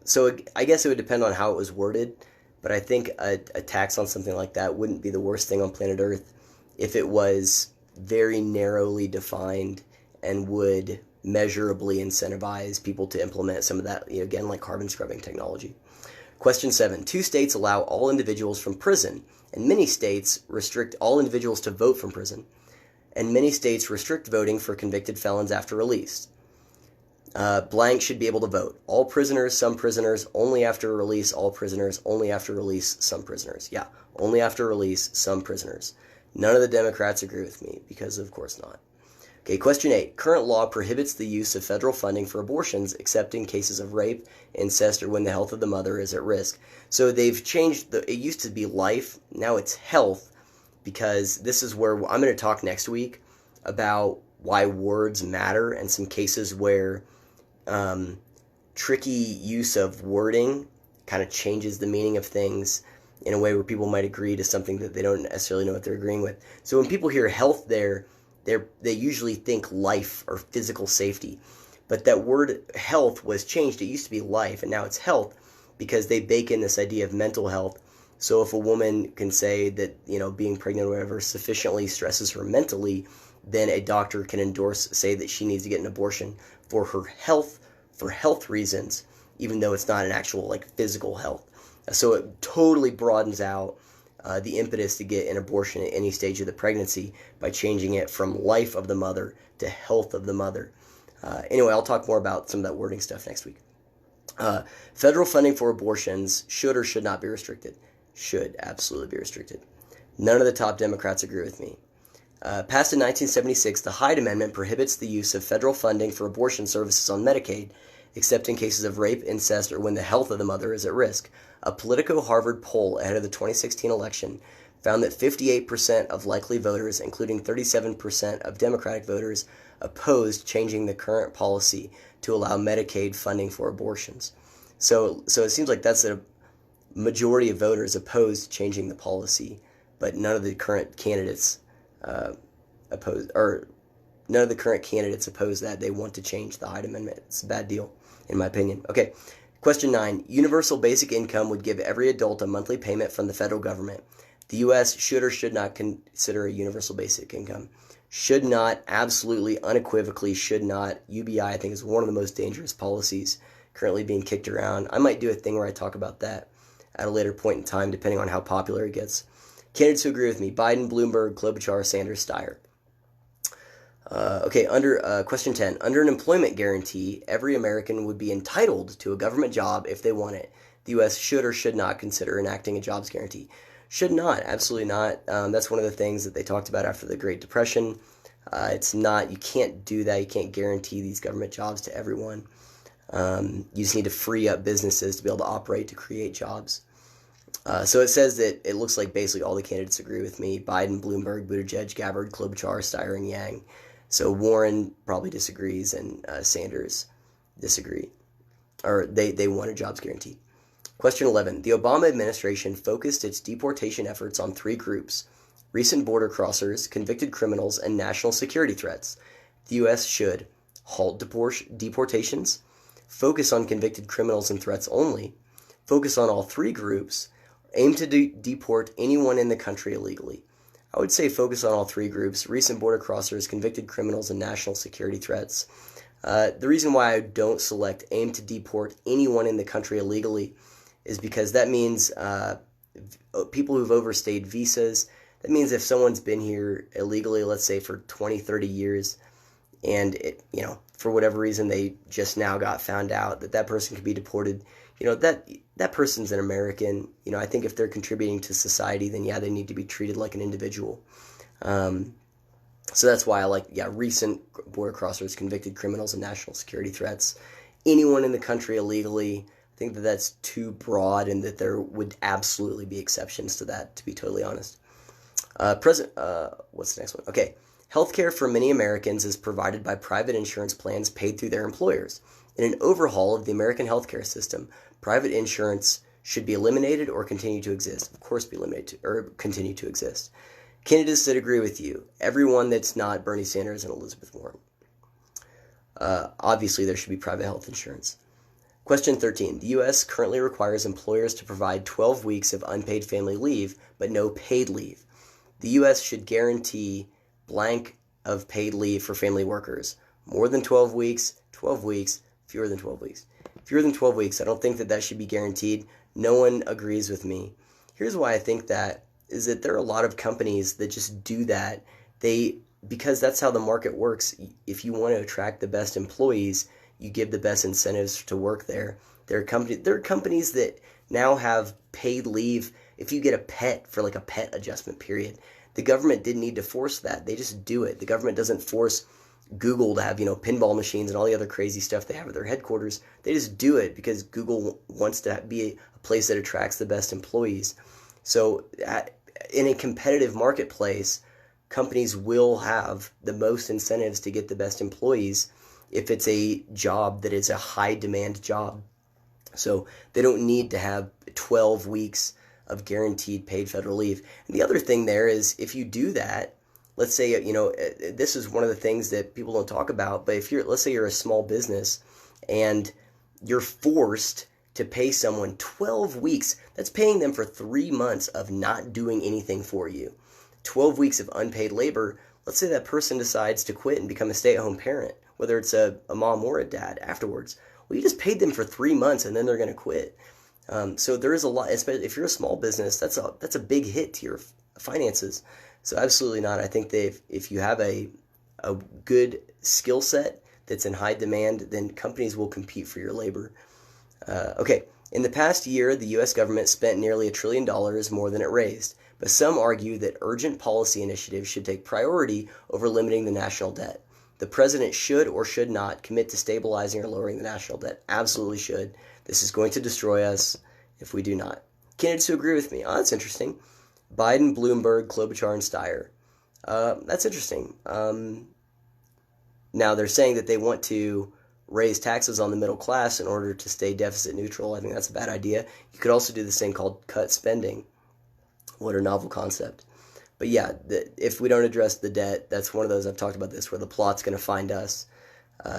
So I guess it would depend on how it was worded, but I think a tax on something like that wouldn't be the worst thing on planet Earth if it was very narrowly defined and would measurably incentivize people to implement some of that, again, like carbon scrubbing technology. Question 7: 2 states allow all individuals from prison, and many states restrict all individuals to vote from prison, and many states restrict voting for convicted felons after release. Blank should be able to vote. All prisoners, some prisoners, only after release, all prisoners, only after release, some prisoners. Yeah, only after release, some prisoners. None of the Democrats agree with me, because of course not. Okay, question 8. Current law prohibits the use of federal funding for abortions except in cases of rape, incest, or when the health of the mother is at risk. So they've changed, it used to be life, now it's health, because this is where I'm going to talk next week about why words matter and some cases where tricky use of wording kind of changes the meaning of things in a way where people might agree to something that they don't necessarily know what they're agreeing with. So when people hear health they usually think life or physical safety. But that word health was changed. It used to be life, and now it's health, because they bake in this idea of mental health. So if a woman can say that, being pregnant or whatever sufficiently stresses her mentally, then a doctor can say that she needs to get an abortion for her health, for health reasons, even though it's not an actual physical health. So it totally broadens out the impetus to get an abortion at any stage of the pregnancy by changing it from life of the mother to health of the mother. Anyway, I'll talk more about some of that wording stuff next week. Federal funding for abortions should or should not be restricted. Should absolutely be restricted. None of the top Democrats agree with me. Passed in 1976, the Hyde Amendment prohibits the use of federal funding for abortion services on Medicaid, except in cases of rape, incest, or when the health of the mother is at risk. A Politico Harvard poll ahead of the 2016 election found that 58% of likely voters, including 37% of Democratic voters, opposed changing the current policy to allow Medicaid funding for abortions. So it seems like that's a majority of voters opposed changing the policy, but none of the current candidates oppose that. They want to change the Hyde Amendment. It's a bad deal, in my opinion. Okay, question 9. Universal basic income would give every adult a monthly payment from the federal government. The U.S. should or should not consider a universal basic income. Should not, absolutely, unequivocally should not. UBI, I think, is one of the most dangerous policies currently being kicked around. I might do a thing where I talk about that at a later point in time, depending on how popular it gets. Candidates who agree with me: Biden, Bloomberg, Klobuchar, Sanders, Steyer. Question 10. Under an employment guarantee, every American would be entitled to a government job if they want it. The U.S. should or should not consider enacting a jobs guarantee. Should not, absolutely not. That's one of the things that they talked about after the Great Depression. It's not, you can't do that. You can't guarantee these government jobs to everyone. You just need to free up businesses to be able to operate, to create jobs. So it says that it looks like basically all the candidates agree with me: Biden, Bloomberg, Buttigieg, Gabbard, Klobuchar, Steyer, and Yang. So Warren probably disagrees, and Sanders disagree. Or they want a jobs guarantee. Question 11. The Obama administration focused its deportation efforts on 3 groups: recent border crossers, convicted criminals, and national security threats. The U.S. should halt deportations, focus on convicted criminals and threats only, focus on all 3 groups, aim to deport anyone in the country illegally. I would say focus on all 3 groups: recent border crossers, convicted criminals, and national security threats. The reason why I don't select aim to deport anyone in the country illegally is because that means people who've overstayed visas. That means if someone's been here illegally, let's say for 20, 30 years, and for whatever reason they just now got found out that person could be deported, that person's an American. I think if they're contributing to society, then yeah, they need to be treated like an individual. So that's why I like, recent border crossers, convicted criminals, and national security threats. Anyone in the country illegally, I think that that's too broad, and that there would absolutely be exceptions to that, to be totally honest. What's the next one? Okay. Healthcare for many Americans is provided by private insurance plans paid through their employers. In an overhaul of the American healthcare system, private insurance should be eliminated or continue to exist. Of course, be eliminated or continue to exist. Candidates that agree with you. Everyone that's not Bernie Sanders and Elizabeth Warren. Obviously, there should be private health insurance. Question 13. The U.S. currently requires employers to provide 12 weeks of unpaid family leave, but no paid leave. The U.S. should guarantee blank of paid leave for family workers. More than 12 weeks, 12 weeks, fewer than 12 weeks. Fewer than 12 weeks. I don't think that should be guaranteed. No one agrees with me. Here's why I think that is that there are a lot of companies that just do that. Because that's how the market works. If you want to attract the best employees, you give the best incentives to work there. There are companies that now have paid leave if you get a pet for like a pet adjustment period. The government didn't need to force that. They just do it. The government doesn't force Google to have, pinball machines and all the other crazy stuff they have at their headquarters. They just do it because Google wants to be a place that attracts the best employees. So in a competitive marketplace, companies will have the most incentives to get the best employees if it's a job that is a high demand job. So they don't need to have 12 weeks of guaranteed paid federal leave. And the other thing there is, if you do that, let's say, this is one of the things that people don't talk about, but let's say you're a small business and you're forced to pay someone 12 weeks, that's paying them for 3 months of not doing anything for you. 12 weeks of unpaid labor. Let's say that person decides to quit and become a stay-at-home parent, whether it's a mom or a dad afterwards. Well, you just paid them for 3 months and then they're going to quit. So there is a lot, especially if you're a small business, that's a big hit to your finances. So absolutely not. I think that if you have a good skill set that's in high demand, then companies will compete for your labor. Okay. In the past year, the U.S. government spent nearly $1 trillion more than it raised, but some argue that urgent policy initiatives should take priority over limiting the national debt. The president should or should not commit to stabilizing or lowering the national debt. Absolutely should. This is going to destroy us if we do not. Candidates who agree with me. Oh, that's interesting. Biden, Bloomberg, Klobuchar, and Steyer. That's interesting. Now, they're saying that they want to raise taxes on the middle class in order to stay deficit neutral. I think that's a bad idea. You could also do this thing called cut spending. What a novel concept. But yeah, if we don't address the debt, that's one of those, I've talked about this, where the plot's going to find us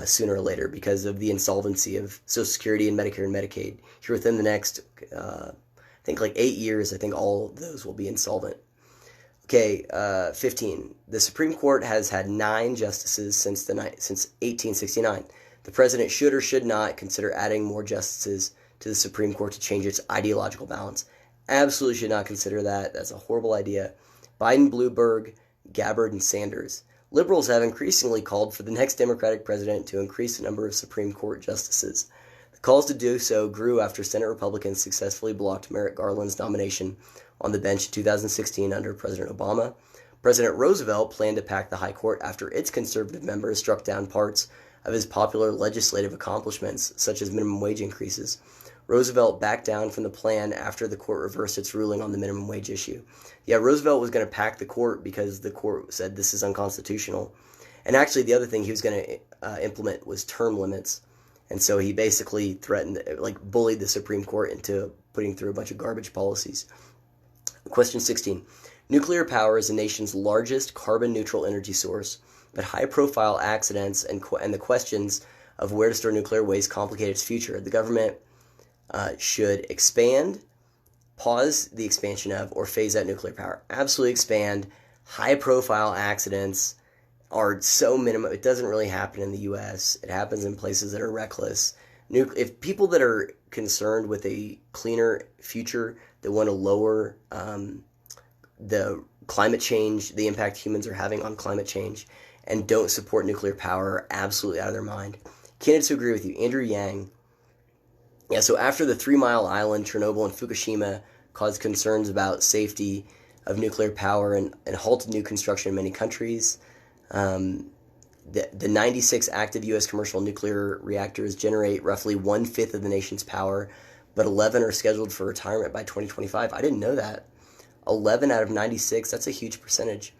sooner or later because of the insolvency of Social Security and Medicare and Medicaid. Here within the next, I think like 8 years, I think all of those will be insolvent. Okay, 15. The Supreme Court has had 9 justices since 1869. The president should or should not consider adding more justices to the Supreme Court to change its ideological balance. Absolutely should not consider that. That's a horrible idea. Biden, Bloomberg, Gabbard, and Sanders. Liberals have increasingly called for the next Democratic president to increase the number of Supreme Court justices. The calls to do so grew after Senate Republicans successfully blocked Merrick Garland's nomination on the bench in 2016 under President Obama. President Roosevelt planned to pack the high court after its conservative members struck down parts of his popular legislative accomplishments, such as minimum wage increases. Roosevelt backed down from the plan after the court reversed its ruling on the minimum wage issue. Yeah, Roosevelt was going to pack the court because the court said this is unconstitutional. And actually, the other thing he was going to implement was term limits. And so he basically threatened, bullied the Supreme Court into putting through a bunch of garbage policies. Question 16. Nuclear power is the nation's largest carbon-neutral energy source, but high-profile accidents and the questions of where to store nuclear waste complicate its future. The government should expand, pause the expansion of, or phase out nuclear power. Absolutely expand. High-profile accidents are so minimal. It doesn't really happen in the U.S. It happens in places that are reckless. If people that are concerned with a cleaner future, that want to lower the climate change, the impact humans are having on climate change, and don't support nuclear power, are absolutely out of their mind. Candidates who agree with you. Andrew Yang. Yeah, so after the 3 Mile Island, Chernobyl, and Fukushima caused concerns about safety of nuclear power and halted new construction in many countries, the 96 active U.S. commercial nuclear reactors generate roughly 1/5 of the nation's power, but 11 are scheduled for retirement by 2025. I didn't know that. 11 out of 96, that's a huge percentage.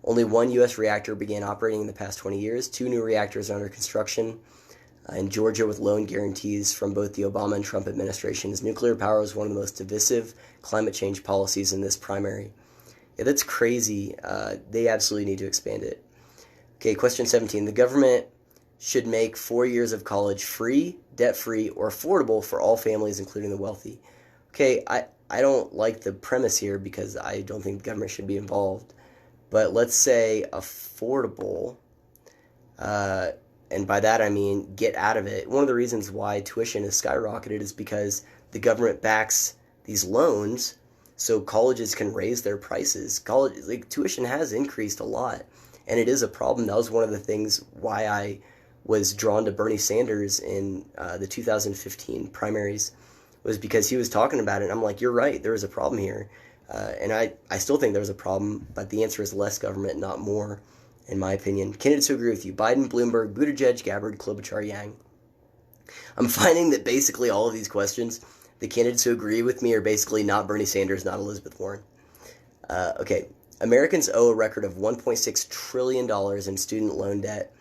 Only one U.S. reactor began operating in the past 20 years. 2 new reactors are under construction in Georgia with loan guarantees from both the Obama and Trump administrations. Nuclear power is one of the most divisive climate change policies in this primary. Yeah, that's crazy. They absolutely need to expand it. Okay, question 17. The government should make 4 years of college free, debt-free, or affordable for all families, including the wealthy. Okay, I don't like the premise here because I don't think the government should be involved. But let's say affordable, and by that I mean get out of it. One of the reasons why tuition has skyrocketed is because the government backs these loans so colleges can raise their prices. Tuition has increased a lot, and it is a problem. That was one of the things why I was drawn to Bernie Sanders in the 2015 primaries, was because he was talking about it, and I'm like, you're right, there is a problem here. And I still think there's a problem, but the answer is less government, not more, in my opinion. Candidates who agree with you. Biden, Bloomberg, Buttigieg, Gabbard, Klobuchar, Yang. I'm finding that basically all of these questions, the candidates who agree with me are basically not Bernie Sanders, not Elizabeth Warren. Okay. Americans owe a record of $1.6 trillion in student loan debt,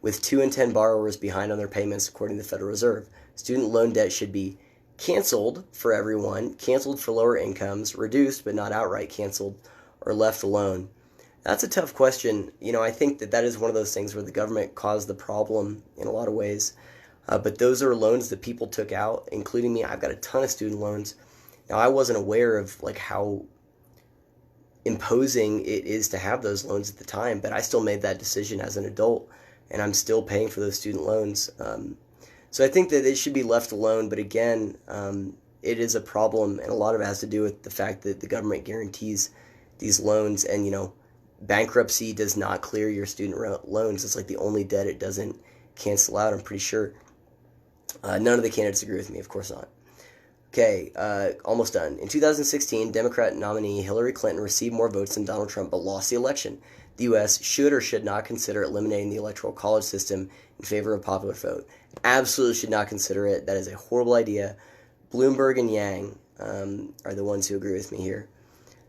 with 2 in 10 borrowers behind on their payments, according to the Federal Reserve. Student loan debt should be canceled for everyone, canceled for lower incomes, reduced but not outright canceled, or left alone. That's a tough question. I think that is one of those things where the government caused the problem in a lot of ways. But those are loans that people took out, including me. I've got a ton of student loans. Now, I wasn't aware of how imposing it is to have those loans at the time, but I still made that decision as an adult, and I'm still paying for those student loans. So I think that it should be left alone, but again, it is a problem, and a lot of it has to do with the fact that the government guarantees these loans, and bankruptcy does not clear your student loans. It's like the only debt it doesn't cancel out, I'm pretty sure. None of the candidates agree with me, of course not. Okay, almost done. In 2016, Democrat nominee Hillary Clinton received more votes than Donald Trump but lost the election. The U.S. should or should not consider eliminating the electoral college system in favor of popular vote. Absolutely should not consider it. That is a horrible idea. Bloomberg and Yang are the ones who agree with me here.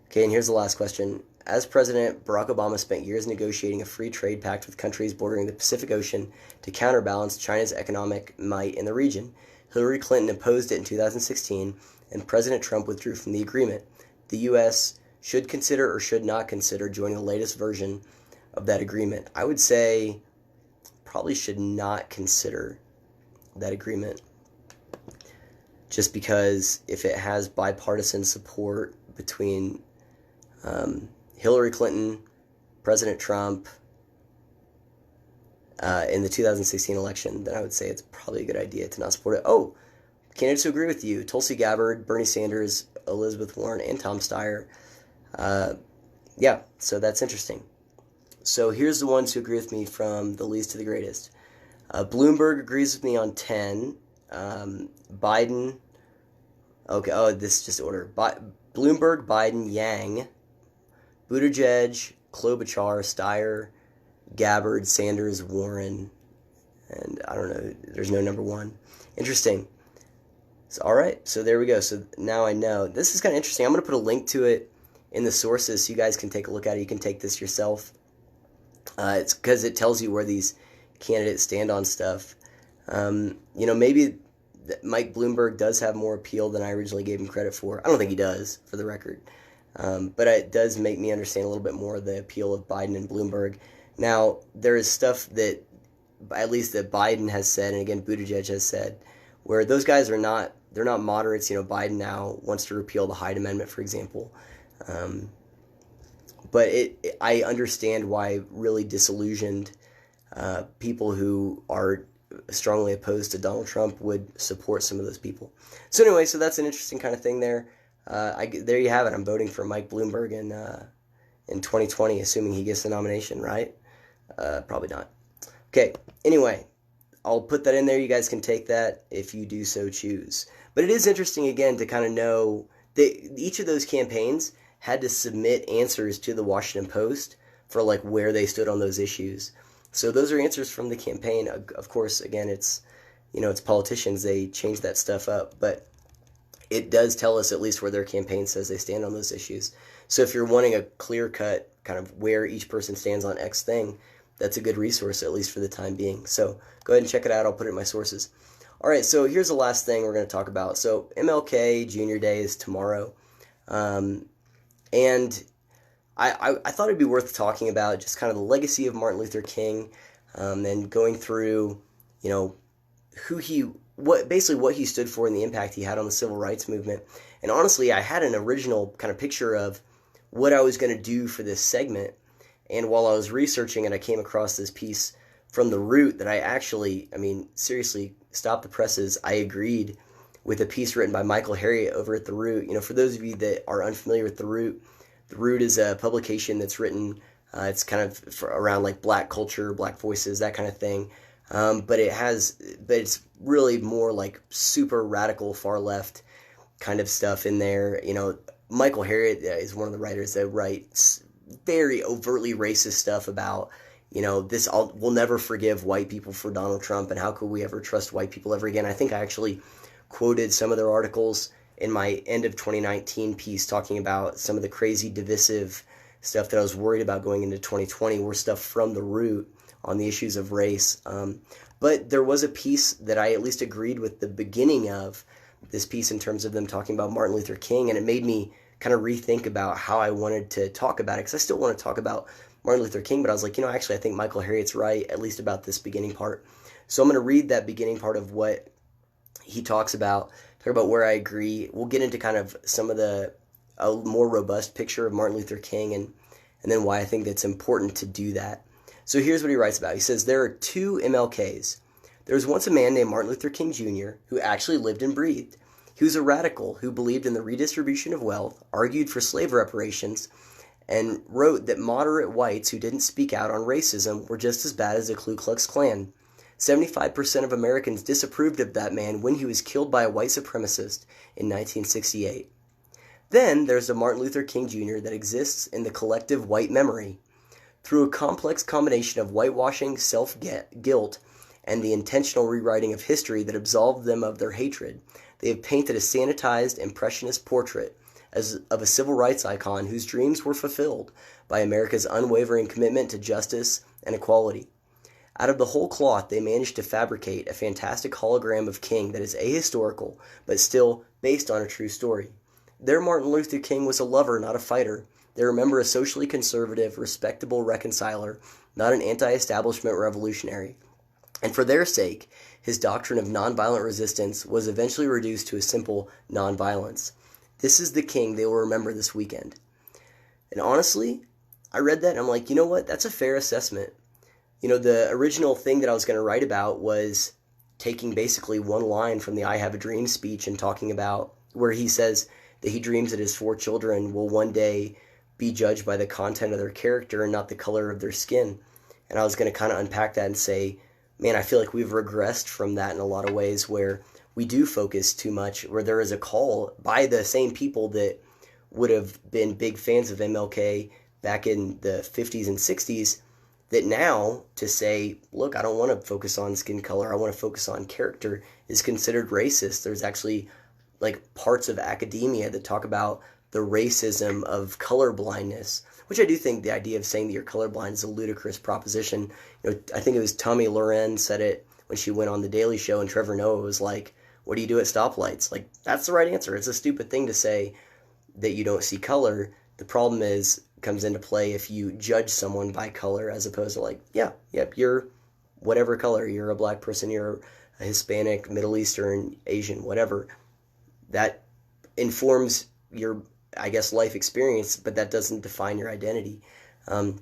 Okay, and here's the last question. As president, Barack Obama spent years negotiating a free trade pact with countries bordering the Pacific Ocean to counterbalance China's economic might in the region. Hillary Clinton opposed it in 2016, and President Trump withdrew from the agreement. The U.S. should consider or should not consider joining the latest version of that agreement. I would say probably should not consider that agreement, just because if it has bipartisan support between Hillary Clinton, President Trump, in the 2016 election, then I would say it's probably a good idea to not support it. Oh, candidates who agree with you. Tulsi Gabbard, Bernie Sanders, Elizabeth Warren, and Tom Steyer. Yeah, so that's interesting. So here's the ones who agree with me from the least to the greatest. Bloomberg agrees with me on 10. Biden. Okay, this is just order. Bloomberg, Biden, Yang, Buttigieg, Klobuchar, Steyer, Gabbard, Sanders, Warren, and I don't know, there's no number 1. Interesting. So, all right, so there we go. So now I know. This is kind of interesting. I'm going to put a link to it in the sources so you guys can take a look at it. You can take this yourself. It's because it tells you where these candidates stand on stuff. Maybe Mike Bloomberg does have more appeal than I originally gave him credit for. I don't think he does, for the record. But it does make me understand a little bit more of the appeal of Biden and Bloomberg. Now, there is stuff that, at least that Biden has said, and again, Buttigieg has said, where those guys are not, they're not moderates. Biden now wants to repeal the Hyde Amendment, for example. But I understand why really disillusioned people who are strongly opposed to Donald Trump would support some of those people. So anyway, so that's an interesting kind of thing there. There you have it. I'm voting for Mike Bloomberg in 2020, assuming he gets the nomination, right? Probably not. Okay, anyway, I'll put that in there. You guys can take that if you do so choose. But it is interesting, again, to kind of know that each of those campaigns had to submit answers to the Washington Post for like where they stood on those issues. So those are answers from the campaign. Of course, again, it's politicians. They change that stuff up, but it does tell us at least where their campaign says they stand on those issues. So if you're wanting a clear-cut kind of where each person stands on X thing, that's a good resource, at least for the time being. So go ahead and check it out. I'll put it in my sources. All right, so here's the last thing we're going to talk about. So MLK Jr. Day is tomorrow. And I thought it'd be worth talking about just kind of the legacy of Martin Luther King, and going through, what he stood for and the impact he had on the civil rights movement. And honestly, I had an original kind of picture of what I was going to do for this segment. And while I was researching it, I came across this piece from The Root that I actually, seriously, stop the presses. I agreed with a piece written by Michael Harriot over at The Root. For those of you that are unfamiliar with The Root is a publication that's written, it's kind of around like black culture, black voices, that kind of thing. But it's really more like super radical, far left kind of stuff in there. Michael Harriot is one of the writers that writes very overtly racist stuff about, we'll never forgive white people for Donald Trump, and how could we ever trust white people ever again? I think I actually quoted some of their articles in my end of 2019 piece talking about some of the crazy divisive stuff that I was worried about going into 2020 were stuff from The Root on the issues of race. But there was a piece that I at least agreed with the beginning of this piece in terms of them talking about Martin Luther King, and it made me kind of rethink about how I wanted to talk about it, because I still want to talk about Martin Luther King, but I was like, actually I think Michael Harriot's right, at least about this beginning part. So I'm going to read that beginning part of what he talk about where I agree. We'll get into kind of some of a more robust picture of Martin Luther King, and then why I think that's important to do that. So here's what he writes about. He says, there are two MLKs. There was once a man named Martin Luther King Jr. who actually lived and breathed. He was a radical who believed in the redistribution of wealth, argued for slave reparations, and wrote that moderate whites who didn't speak out on racism were just as bad as the Ku Klux Klan. 75% of Americans disapproved of that man when he was killed by a white supremacist in 1968. Then there's the Martin Luther King Jr. that exists in the collective white memory. Through a complex combination of whitewashing, self-guilt, and the intentional rewriting of history that absolved them of their hatred, they have painted a sanitized, impressionist portrait of a civil rights icon whose dreams were fulfilled by America's unwavering commitment to justice and equality. Out of the whole cloth, they managed to fabricate a fantastic hologram of King that is ahistorical, but still based on a true story. Their Martin Luther King was a lover, not a fighter. They remember a socially conservative, respectable reconciler, not an anti-establishment revolutionary. And for their sake, his doctrine of nonviolent resistance was eventually reduced to a simple nonviolence. This is the King they will remember this weekend. And honestly, I read that and I'm like, you know what? That's a fair assessment. The original thing that I was going to write about was taking basically one line from the I Have a Dream speech and talking about where he says that he dreams that his 4 children will one day be judged by the content of their character and not the color of their skin. And I was going to kind of unpack that and say, man, I feel like we've regressed from that in a lot of ways, where we do focus too much, where there is a call by the same people that would have been big fans of MLK back in the 50s and 60s, that now to say, look, I don't want to focus on skin color, I want to focus on character, is considered racist. There's actually like parts of academia that talk about the racism of color blindness, which I do think the idea of saying that you're colorblind is a ludicrous proposition. I think it was Tommy Loren said it when she went on The Daily Show, and Trevor Noah was like, what do you do at stoplights? Like, that's the right answer. It's a stupid thing to say that you don't see color. The problem comes into play if you judge someone by color, as opposed to like, you're whatever color, you're a black person, you're a Hispanic, Middle Eastern, Asian, whatever. That informs your I guess, life experience, but that doesn't define your identity. Um,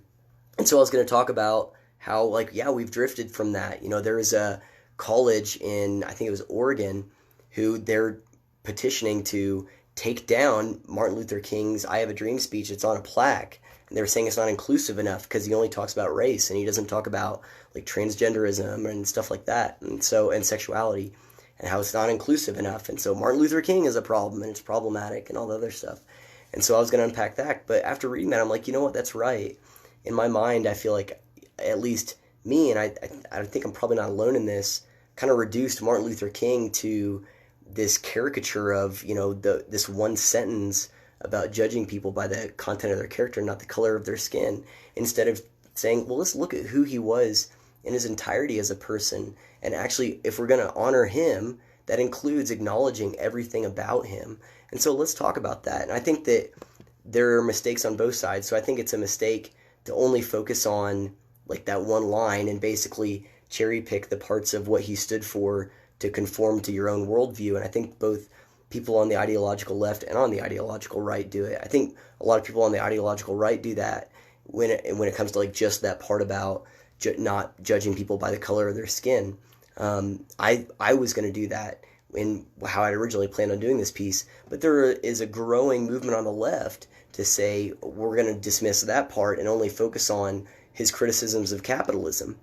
and so I was going to talk about how, like, yeah, we've drifted from that. There was a college in, I think it was Oregon, who they're petitioning to take down Martin Luther King's I Have a Dream speech. It's on a plaque. And they're saying it's not inclusive enough because he only talks about race and he doesn't talk about like transgenderism and stuff like that. And sexuality and how it's not inclusive enough. And so Martin Luther King is a problem and it's problematic and all the other stuff. And so I was going to unpack that. But after reading that, I'm like, you know what? That's right. In my mind, I feel like at least me, and I think I'm probably not alone in this, kind of reduced Martin Luther King to this caricature of, this one sentence about judging people by the content of their character, not the color of their skin, instead of saying, well, let's look at who he was in his entirety as a person. And actually, if we're going to honor him, that includes acknowledging everything about him. And so let's talk about that. And I think that there are mistakes on both sides. So I think it's a mistake to only focus on like that one line and basically cherry pick the parts of what he stood for to conform to your own worldview. And I think both people on the ideological left and on the ideological right do it. I think a lot of people on the ideological right do that when it comes to like just that part about not judging people by the color of their skin. I was going to do that in how I originally planned on doing this piece, but there is a growing movement on the left to say we're going to dismiss that part and only focus on his criticisms of capitalism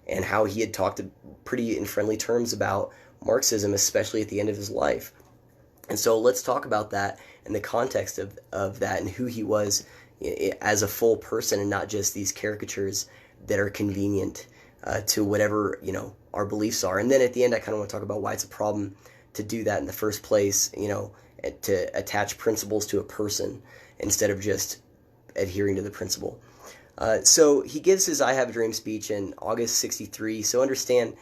and how he had talked pretty in friendly terms about Marxism, especially at the end of his life. And so let's talk about that in the context of that and who he was as a full person and not just these caricatures that are convenient to whatever, our beliefs are. And then at the end, I kind of want to talk about why it's a problem to do that in the first place, to attach principles to a person instead of just adhering to the principle. So he gives his I Have a Dream speech in August 63. So understand,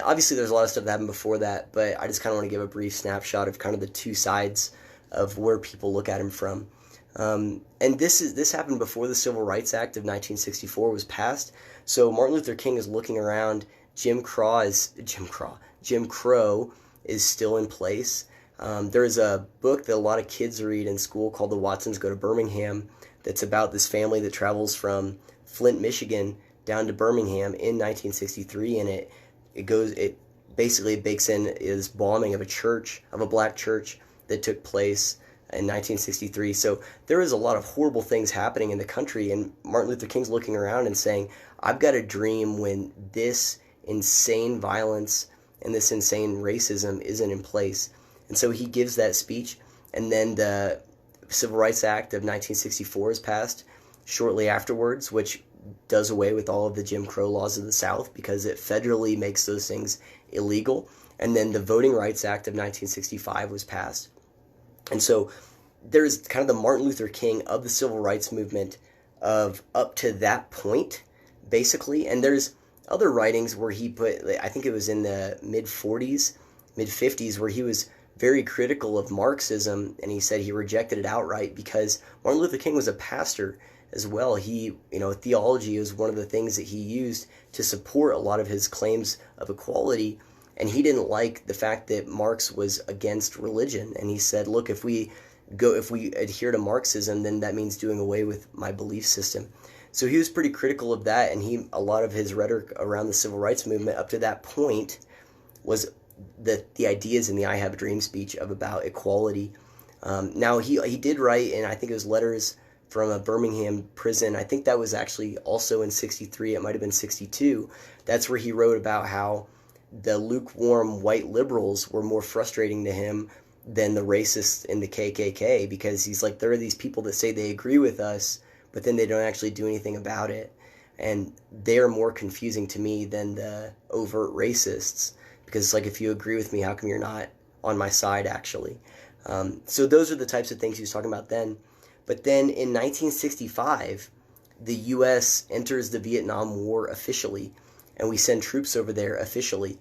obviously there's a lot of stuff that happened before that, but I just kind of want to give a brief snapshot of kind of the two sides of where people look at him from. And this happened before the Civil Rights Act of 1964 was passed. So Martin Luther King is looking around. Jim Crow is still in place. There's a book that a lot of kids read in school called The Watsons Go to Birmingham that's about this family that travels from Flint, Michigan down to Birmingham in 1963, and it basically bakes in this bombing of a black church that took place in 1963. So there is a lot of horrible things happening in the country, and Martin Luther King's looking around and saying, I've got a dream when this insane violence and this insane racism isn't in place. And so he gives that speech, and then the Civil Rights Act of 1964 is passed shortly afterwards, which does away with all of the Jim Crow laws of the South because it federally makes those things illegal. And then the Voting Rights Act of 1965 was passed. And so there's kind of the Martin Luther King of the civil rights movement of up to that point, basically. And there's other writings where he put, I think it was in the mid-50s, where he was very critical of Marxism, and he said he rejected it outright because Martin Luther King was a pastor as well. Theology was one of the things that he used to support a lot of his claims of equality, and he didn't like the fact that Marx was against religion, and he said, look, if we adhere to Marxism, then that means doing away with my belief system. So he was pretty critical of that, and a lot of his rhetoric around the civil rights movement up to that point was the ideas in the I Have a Dream speech about equality. Now he did write, and I think it was letters from a Birmingham prison. I think that was actually also in 63. It might have been 62. That's where he wrote about how the lukewarm white liberals were more frustrating to him than the racists in the KKK, because he's like, there are these people that say they agree with us, but then they don't actually do anything about it. And they're more confusing to me than the overt racists, because it's like, if you agree with me, how come you're not on my side, actually? So those are the types of things he was talking about then. But then in 1965, the U.S. enters the Vietnam War officially, and we send troops over there officially.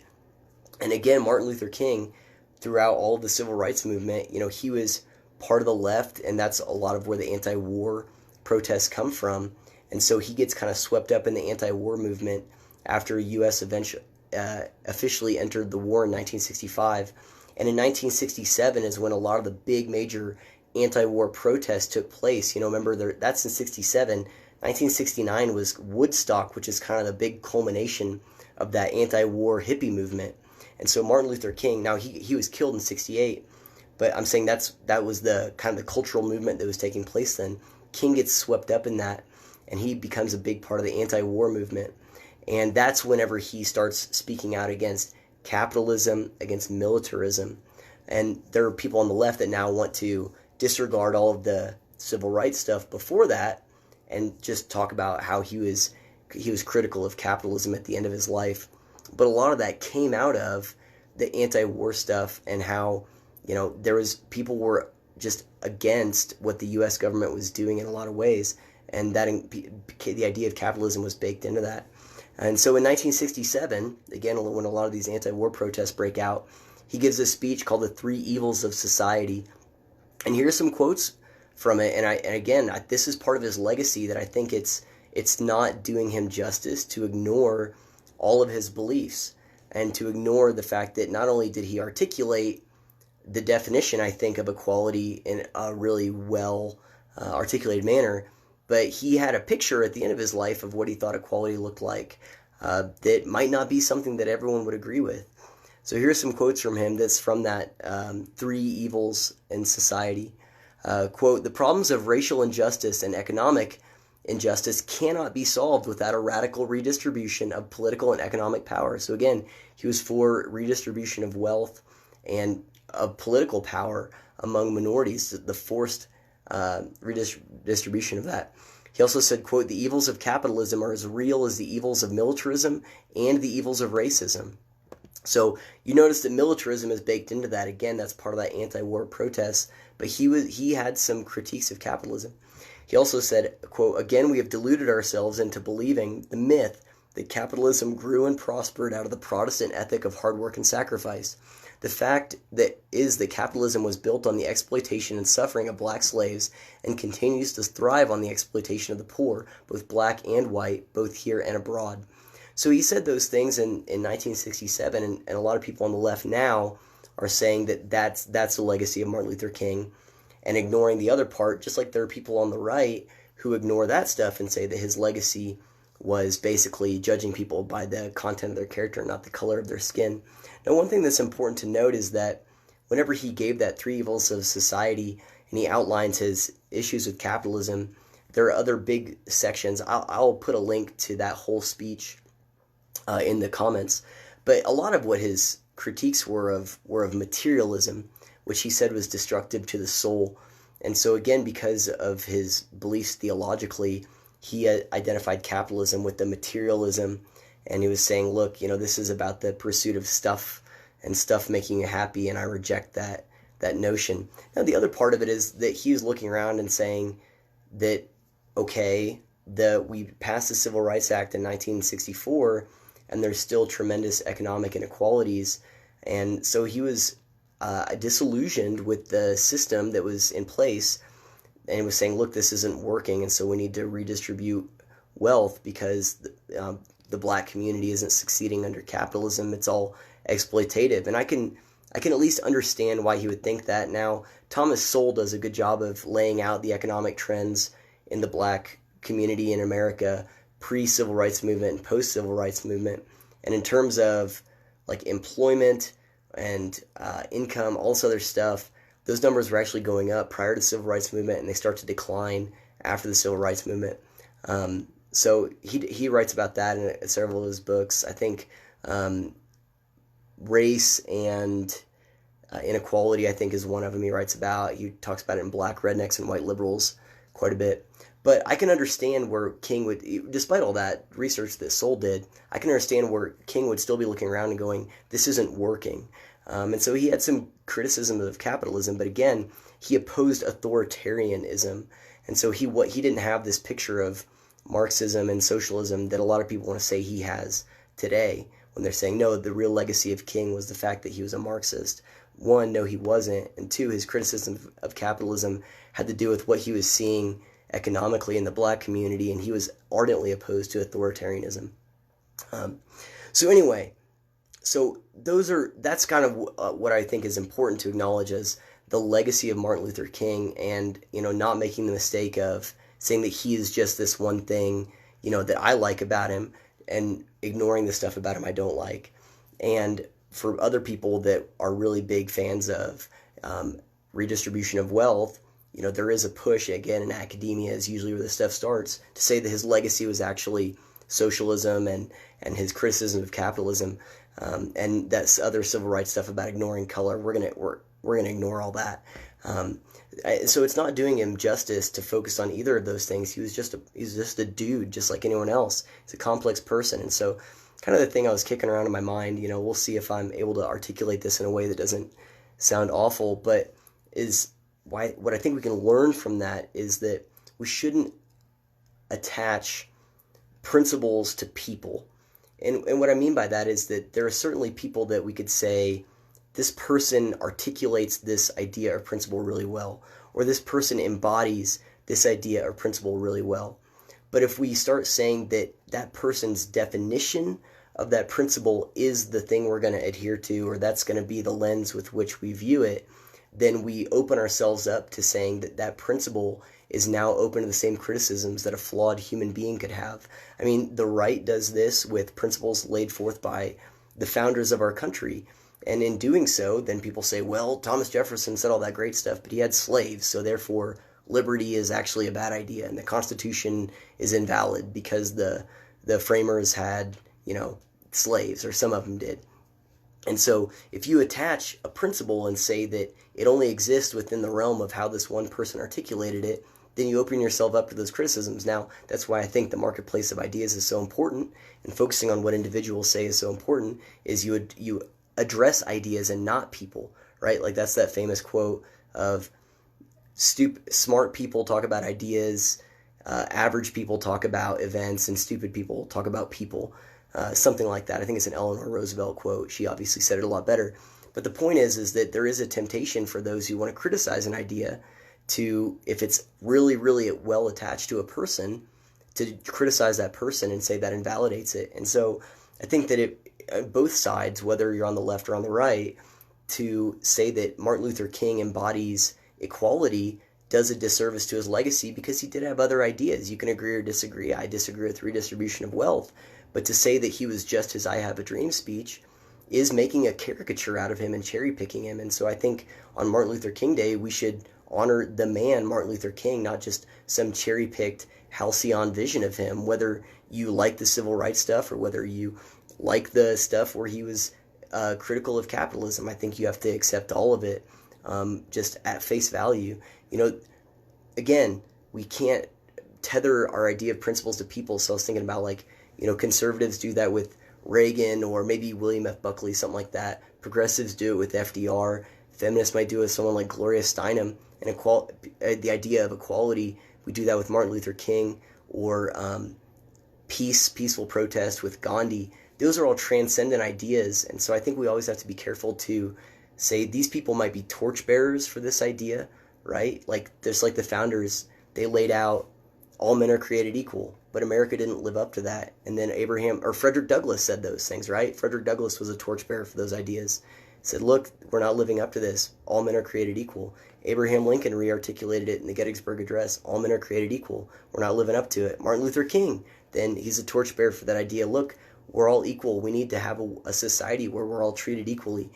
And again, Martin Luther King, throughout all of the civil rights movement, he was part of the left, and that's a lot of where the anti-war protests come from. And so he gets kind of swept up in the anti-war movement after U.S. officially entered the war in 1965. And in 1967 is when a lot of the big major anti-war protests took place. Remember, that's in 67. 1969 was Woodstock, which is kind of the big culmination of that anti-war hippie movement. And so Martin Luther King, now he was killed in 68, but I'm saying that was the kind of the cultural movement that was taking place then. King gets swept up in that, and he becomes a big part of the anti-war movement. And that's whenever he starts speaking out against capitalism, against militarism. And there are people on the left that now want to disregard all of the civil rights stuff before that and just talk about how he was critical of capitalism at the end of his life. But a lot of that came out of the anti-war stuff, and how people were just against what the U.S. government was doing in a lot of ways, and that the idea of capitalism was baked into that. And so in 1967, again, when a lot of these anti-war protests break out, he gives a speech called "The Three Evils of Society," and here's some quotes from it. And again, this is part of his legacy that I think it's not doing him justice to ignore all of his beliefs, and to ignore the fact that not only did he articulate the definition, I think, of equality in a really well articulated manner, but he had a picture at the end of his life of what he thought equality looked like that might not be something that everyone would agree with. So here's some quotes from him that's from that Three Evils in Society. Quote, "The problems of racial injustice and economic injustice cannot be solved without a radical redistribution of political and economic power." So again, he was for redistribution of wealth and of political power among minorities, the forced redistribution of that. He also said, quote, "The evils of capitalism are as real as the evils of militarism and the evils of racism." So you notice that militarism is baked into that. Again, that's part of that anti-war protest, but he had some critiques of capitalism. He also said, quote, "Again, we have deluded ourselves into believing the myth that capitalism grew and prospered out of the Protestant ethic of hard work and sacrifice. The fact that capitalism was built on the exploitation and suffering of black slaves and continues to thrive on the exploitation of the poor, both black and white, both here and abroad." So he said those things in 1967, and a lot of people on the left now are saying that that's the legacy of Martin Luther King, and ignoring the other part, just like there are people on the right who ignore that stuff and say that his legacy was basically judging people by the content of their character, not the color of their skin. Now, one thing that's important to note is that whenever he gave that Three Evils of Society and he outlines his issues with capitalism, there are other big sections. I'll put a link to that whole speech in the comments. But a lot of what his critiques were of materialism, which he said was destructive to the soul. And so again, because of his beliefs theologically, he identified capitalism with the materialism, and he was saying, look, this is about the pursuit of stuff and stuff making you happy, and I reject that notion. Now, the other part of it is that he was looking around and saying that, okay, we passed the Civil Rights Act in 1964, and there's still tremendous economic inequalities, and so he was disillusioned with the system that was in place, and was saying, look, this isn't working, and so we need to redistribute wealth because the black community isn't succeeding under capitalism. It's all exploitative. And I can at least understand why he would think that. Now, Thomas Sowell does a good job of laying out the economic trends in the black community in America pre-civil rights movement and post-civil rights movement. And in terms of like employment and income, all this other stuff, those numbers were actually going up prior to the civil rights movement, and they start to decline after the civil rights movement. So he writes about that in several of his books. I think race and inequality, I think, is one of them he writes about. He talks about it in Black Rednecks and White Liberals quite a bit. But I can understand where King would, despite all that research that Sowell did, I can understand where King would still be looking around and going, this isn't working. And so he had some criticism of capitalism, but again, he opposed authoritarianism. And so he didn't have this picture of Marxism and socialism that a lot of people want to say he has today, when they're saying, no, the real legacy of King was the fact that he was a Marxist. One, no, he wasn't. And two, his criticism of capitalism had to do with what he was seeing economically in the black community, and he was ardently opposed to authoritarianism. So anyway, so that's kind of what I think is important to acknowledge as the legacy of Martin Luther King and, not making the mistake of saying that he is just this one thing, that I like about him and ignoring the stuff about him I don't like. And for other people that are really big fans of redistribution of wealth, there is a push, again, in academia is usually where this stuff starts, to say that his legacy was actually socialism and his criticism of capitalism, and that's other civil rights stuff about ignoring color. We're gonna ignore all that. So it's not doing him justice to focus on either of those things. He's just a dude, just like anyone else. He's a complex person, and so kind of the thing I was kicking around in my mind. We'll see if I'm able to articulate this in a way that doesn't sound awful, but is what I think we can learn from that is that we shouldn't attach principles to people. And what I mean by that is that there are certainly people that we could say, this person articulates this idea or principle really well, or this person embodies this idea or principle really well. But if we start saying that that person's definition of that principle is the thing we're going to adhere to, or that's going to be the lens with which we view it, then we open ourselves up to saying that that principle is now open to the same criticisms that a flawed human being could have. I mean, the right does this with principles laid forth by the founders of our country. And in doing so, then people say, well, Thomas Jefferson said all that great stuff, but he had slaves, so therefore liberty is actually a bad idea, and the Constitution is invalid because the framers had, slaves, or some of them did. And so if you attach a principle and say that it only exists within the realm of how this one person articulated it, then you open yourself up to those criticisms. Now, that's why I think the marketplace of ideas is so important, and focusing on what individuals say is so important, is you address ideas and not people, right? Like that's that famous quote of smart people talk about ideas, average people talk about events, and stupid people talk about people. Something like that. I think it's an Eleanor Roosevelt quote. She obviously said it a lot better. But the point is that there is a temptation for those who want to criticize an idea to, if it's really, really well attached to a person, to criticize that person and say that invalidates it. And so I think that both sides, whether you're on the left or on the right, to say that Martin Luther King embodies equality does a disservice to his legacy, because he did have other ideas. You can agree or disagree. I disagree with redistribution of wealth. But to say that he was just his I Have a Dream speech is making a caricature out of him and cherry picking him. And so I think on Martin Luther King Day, we should honor the man, Martin Luther King, not just some cherry picked halcyon vision of him, whether you like the civil rights stuff or whether you like the stuff where he was critical of capitalism. I think you have to accept all of it just at face value. Again, we can't tether our idea of principles to people. So I was thinking about conservatives do that with Reagan, or maybe William F. Buckley, something like that. Progressives do it with FDR. Feminists might do it with someone like Gloria Steinem. And the idea of equality, we do that with Martin Luther King, or peaceful protest with Gandhi. Those are all transcendent ideas. And so I think we always have to be careful to say these people might be torchbearers for this idea, right? Just like the founders, they laid out all men are created equal, but America didn't live up to that. And then Frederick Douglass said those things, right? Frederick Douglass was a torchbearer for those ideas. He said, look, we're not living up to this. All men are created equal. Abraham Lincoln re-articulated it in the Gettysburg Address. All men are created equal. We're not living up to it. Martin Luther King, then he's a torchbearer for that idea. Look, we're all equal. We need to have a society where we're all treated equally.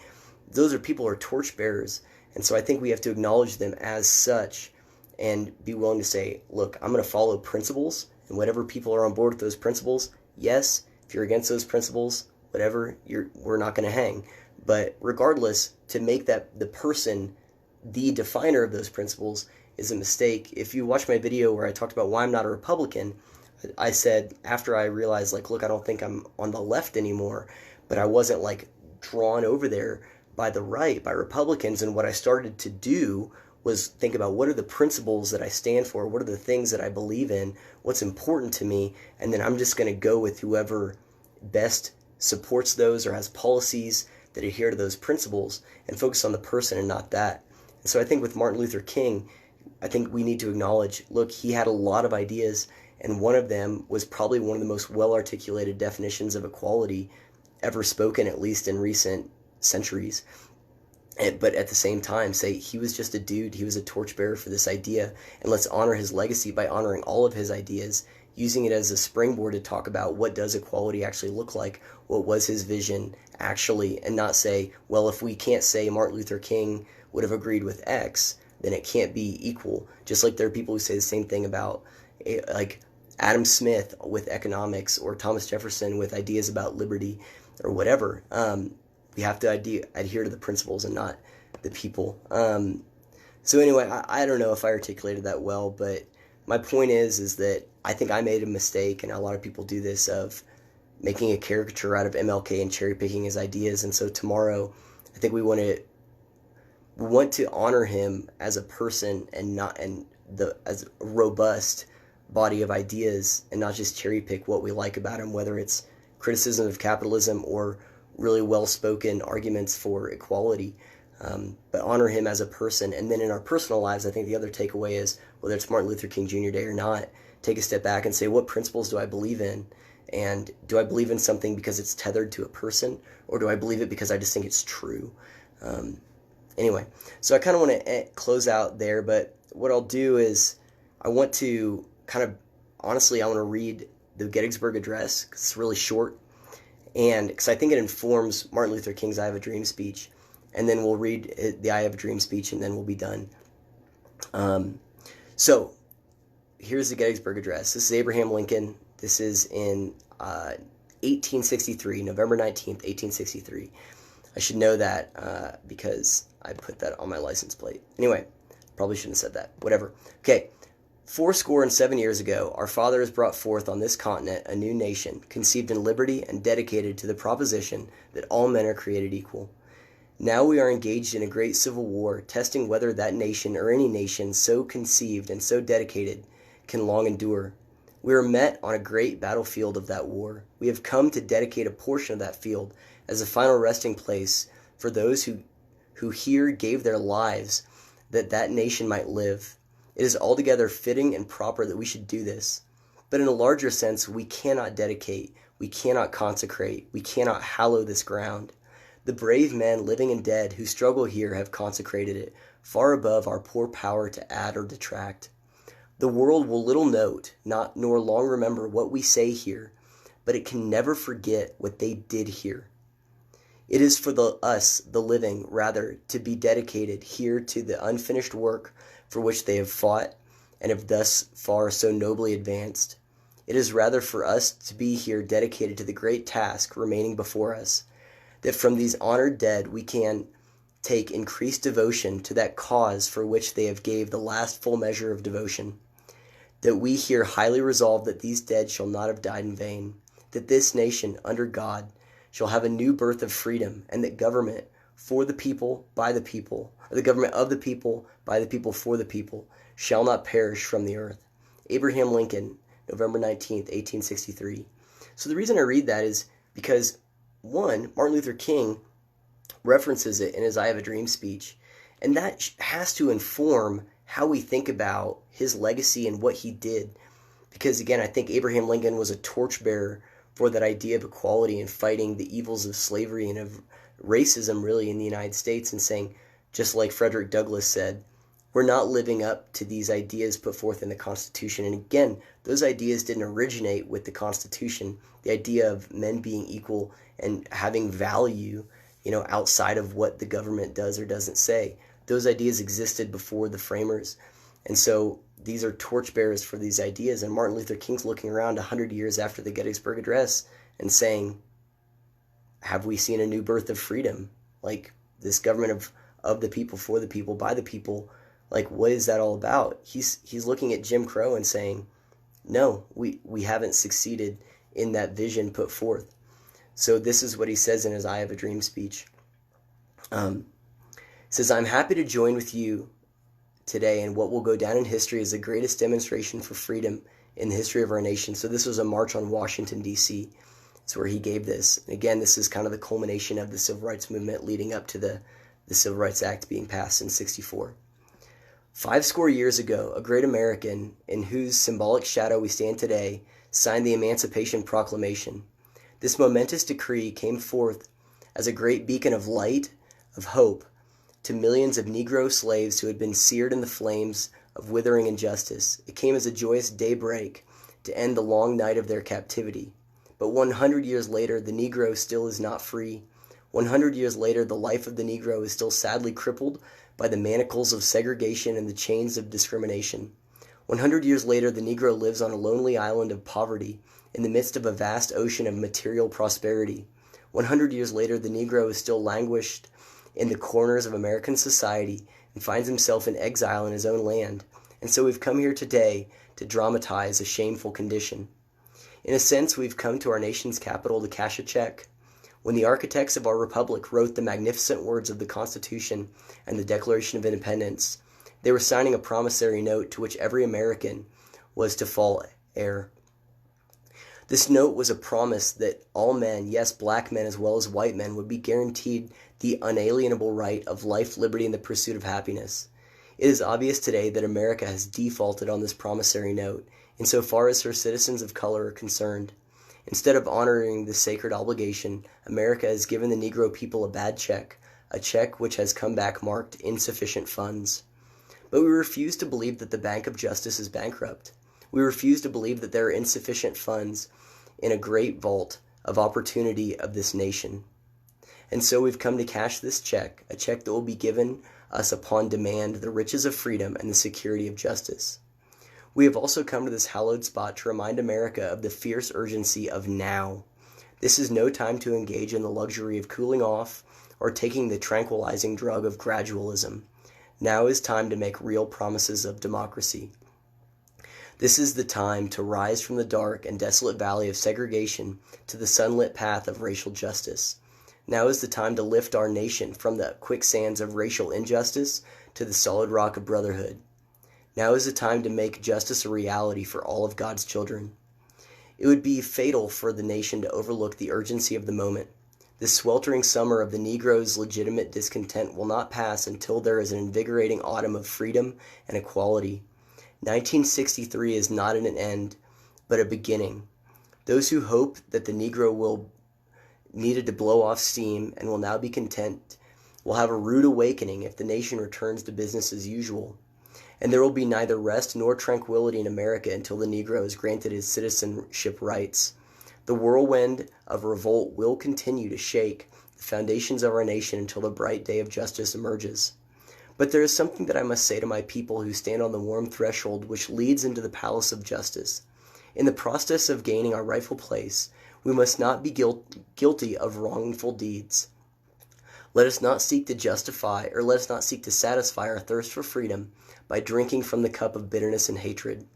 Those are people who are torchbearers. And so I think we have to acknowledge them as such and be willing to say, look, I'm going to follow principles, and whatever people are on board with those principles, yes. If you're against those principles, whatever, we're not going to hang. But regardless, to make that the person the definer of those principles is a mistake. If you watch my video where I talked about why I'm not a Republican, I said after I realized, look, I don't think I'm on the left anymore, but I wasn't drawn over there by the right, by Republicans. And what I started to do was think about what are the principles that I stand for, what are the things that I believe in, what's important to me, and then I'm just going to go with whoever best supports those or has policies that adhere to those principles and focus on the person and not that. And so I think with Martin Luther King, I think we need to acknowledge, look, he had a lot of ideas, and one of them was probably one of the most well-articulated definitions of equality ever spoken, at least in recent centuries. but at the same time say he was just a dude, he was a torchbearer for this idea, and let's honor his legacy by honoring all of his ideas, using it as a springboard to talk about what does equality actually look like, what was his vision actually, and not say, well, if we can't say Martin Luther King would have agreed with X, then it can't be equal. Just like there are people who say the same thing about like Adam Smith with economics, or Thomas Jefferson with ideas about liberty, or whatever. We have to adhere to the principles and not the people. So anyway, I don't know if I articulated that well, but my point is that I think I made a mistake, and a lot of people do this, of making a caricature out of MLK and cherry picking his ideas. And so tomorrow, I think we want to honor him as a person, and as a robust body of ideas, and not just cherry pick what we like about him, whether it's criticism of capitalism or really well-spoken arguments for equality, but honor him as a person. And then in our personal lives, I think the other takeaway is, whether it's Martin Luther King Jr. Day or not, take a step back and say, what principles do I believe in? And do I believe in something because it's tethered to a person, or do I believe it because I just think it's true? Anyway, so I kind of want to close out there, but what I'll do is I want to honestly, I want to read the Gettysburg Address, because it's really short, and because I think it informs Martin Luther King's I Have a Dream speech, and then we'll read the I Have a Dream speech, and then we'll be done. So here's the Gettysburg Address. This is Abraham Lincoln. This is in 1863, November 19th, 1863. I should know that because I put that on my license plate. Anyway, probably shouldn't have said that. Whatever. Okay. 7 years ago, our fathers brought forth on this continent a new nation, conceived in liberty and dedicated to the proposition that all men are created equal. Now we are engaged in a great civil war, testing whether that nation or any nation so conceived and so dedicated can long endure. We are met on a great battlefield of that war. We have come to dedicate a portion of that field as a final resting place for those who here gave their lives that that nation might live. It is altogether fitting and proper that we should do this. But in a larger sense, we cannot dedicate, we cannot consecrate, we cannot hallow this ground. The brave men, living and dead, who struggle here have consecrated it, far above our poor power to add or detract. The world will little note, nor long remember what we say here, but it can never forget what they did here. It is for us, the living, rather, to be dedicated here to the unfinished work for which they have fought, and have thus far so nobly advanced. It is rather for us to be here dedicated to the great task remaining before us, that from these honored dead we can take increased devotion to that cause for which they have gave the last full measure of devotion, that we here highly resolve that these dead shall not have died in vain, that this nation, under God, shall have a new birth of freedom, and that government for the people, by the people, or the government of the people, by the people, for the people, shall not perish from the earth. Abraham Lincoln, November 19th, 1863. So the reason I read that is because, one, Martin Luther King references it in his I Have a Dream speech, and that has to inform how we think about his legacy and what he did. Because again, I think Abraham Lincoln was a torchbearer for that idea of equality and fighting the evils of slavery and of racism really in the United States, and saying, just like Frederick Douglass said, we're not living up to these ideas put forth in the Constitution. And again, those ideas didn't originate with the Constitution. The idea of men being equal and having value, outside of what the government does or doesn't say. Those ideas existed before the framers. And so these are torchbearers for these ideas. And Martin Luther King's looking around 100 years after the Gettysburg Address and saying, have we seen a new birth of freedom? Like this government of the people, for the people, by the people. Like, what is that all about? He's looking at Jim Crow and saying, no, we haven't succeeded in that vision put forth. So this is what he says in his I Have a Dream speech. He says, I'm happy to join with you today in what will go down in history as the greatest demonstration for freedom in the history of our nation. So this was a march on Washington, D.C. It's where he gave this. And again, this is kind of the culmination of the civil rights movement leading up to the Civil Rights Act being passed in 1964. 50 years ago, a great American, in whose symbolic shadow we stand today, signed the Emancipation Proclamation. This momentous decree came forth as a great beacon of light, of hope, to millions of Negro slaves who had been seared in the flames of withering injustice. It came as a joyous daybreak to end the long night of their captivity. But 100 years later, the Negro still is not free. 100 years later, the life of the Negro is still sadly crippled by the manacles of segregation and the chains of discrimination. 100 years later, the Negro lives on a lonely island of poverty in the midst of a vast ocean of material prosperity. 100 years later, the Negro is still languished in the corners of American society and finds himself in exile in his own land. And so we've come here today to dramatize a shameful condition. In a sense, we've come to our nation's capital to cash a check. When the architects of our republic wrote the magnificent words of the Constitution and the Declaration of Independence, they were signing a promissory note to which every American was to fall heir. This note was a promise that all men, yes, black men as well as white men, would be guaranteed the unalienable right of life, liberty, and the pursuit of happiness. It is obvious today that America has defaulted on this promissory note insofar as her citizens of color are concerned. Instead of honoring this sacred obligation, America has given the Negro people a bad check, a check which has come back marked insufficient funds. But we refuse to believe that the Bank of Justice is bankrupt. We refuse to believe that there are insufficient funds in a great vault of opportunity of this nation. And so we've come to cash this check, a check that will be given us upon demand the riches of freedom and the security of justice. We have also come to this hallowed spot to remind America of the fierce urgency of now. This is no time to engage in the luxury of cooling off or taking the tranquilizing drug of gradualism. Now is time to make real promises of democracy. This is the time to rise from the dark and desolate valley of segregation to the sunlit path of racial justice. Now is the time to lift our nation from the quicksands of racial injustice to the solid rock of brotherhood. Now is the time to make justice a reality for all of God's children. It would be fatal for the nation to overlook the urgency of the moment. This sweltering summer of the Negro's legitimate discontent will not pass until there is an invigorating autumn of freedom and equality. 1963 is not an end, but a beginning. Those who hope that the Negro will needed to blow off steam and will now be content will have a rude awakening if the nation returns to business as usual. And there will be neither rest nor tranquility in America until the Negro is granted his citizenship rights. The whirlwind of revolt will continue to shake the foundations of our nation until the bright day of justice emerges. But there is something that I must say to my people who stand on the warm threshold which leads into the palace of justice. In the process of gaining our rightful place, we must not be guilty of wrongful deeds. Let us not seek to justify, or let us not seek to satisfy our thirst for freedom by drinking from the cup of bitterness and hatred.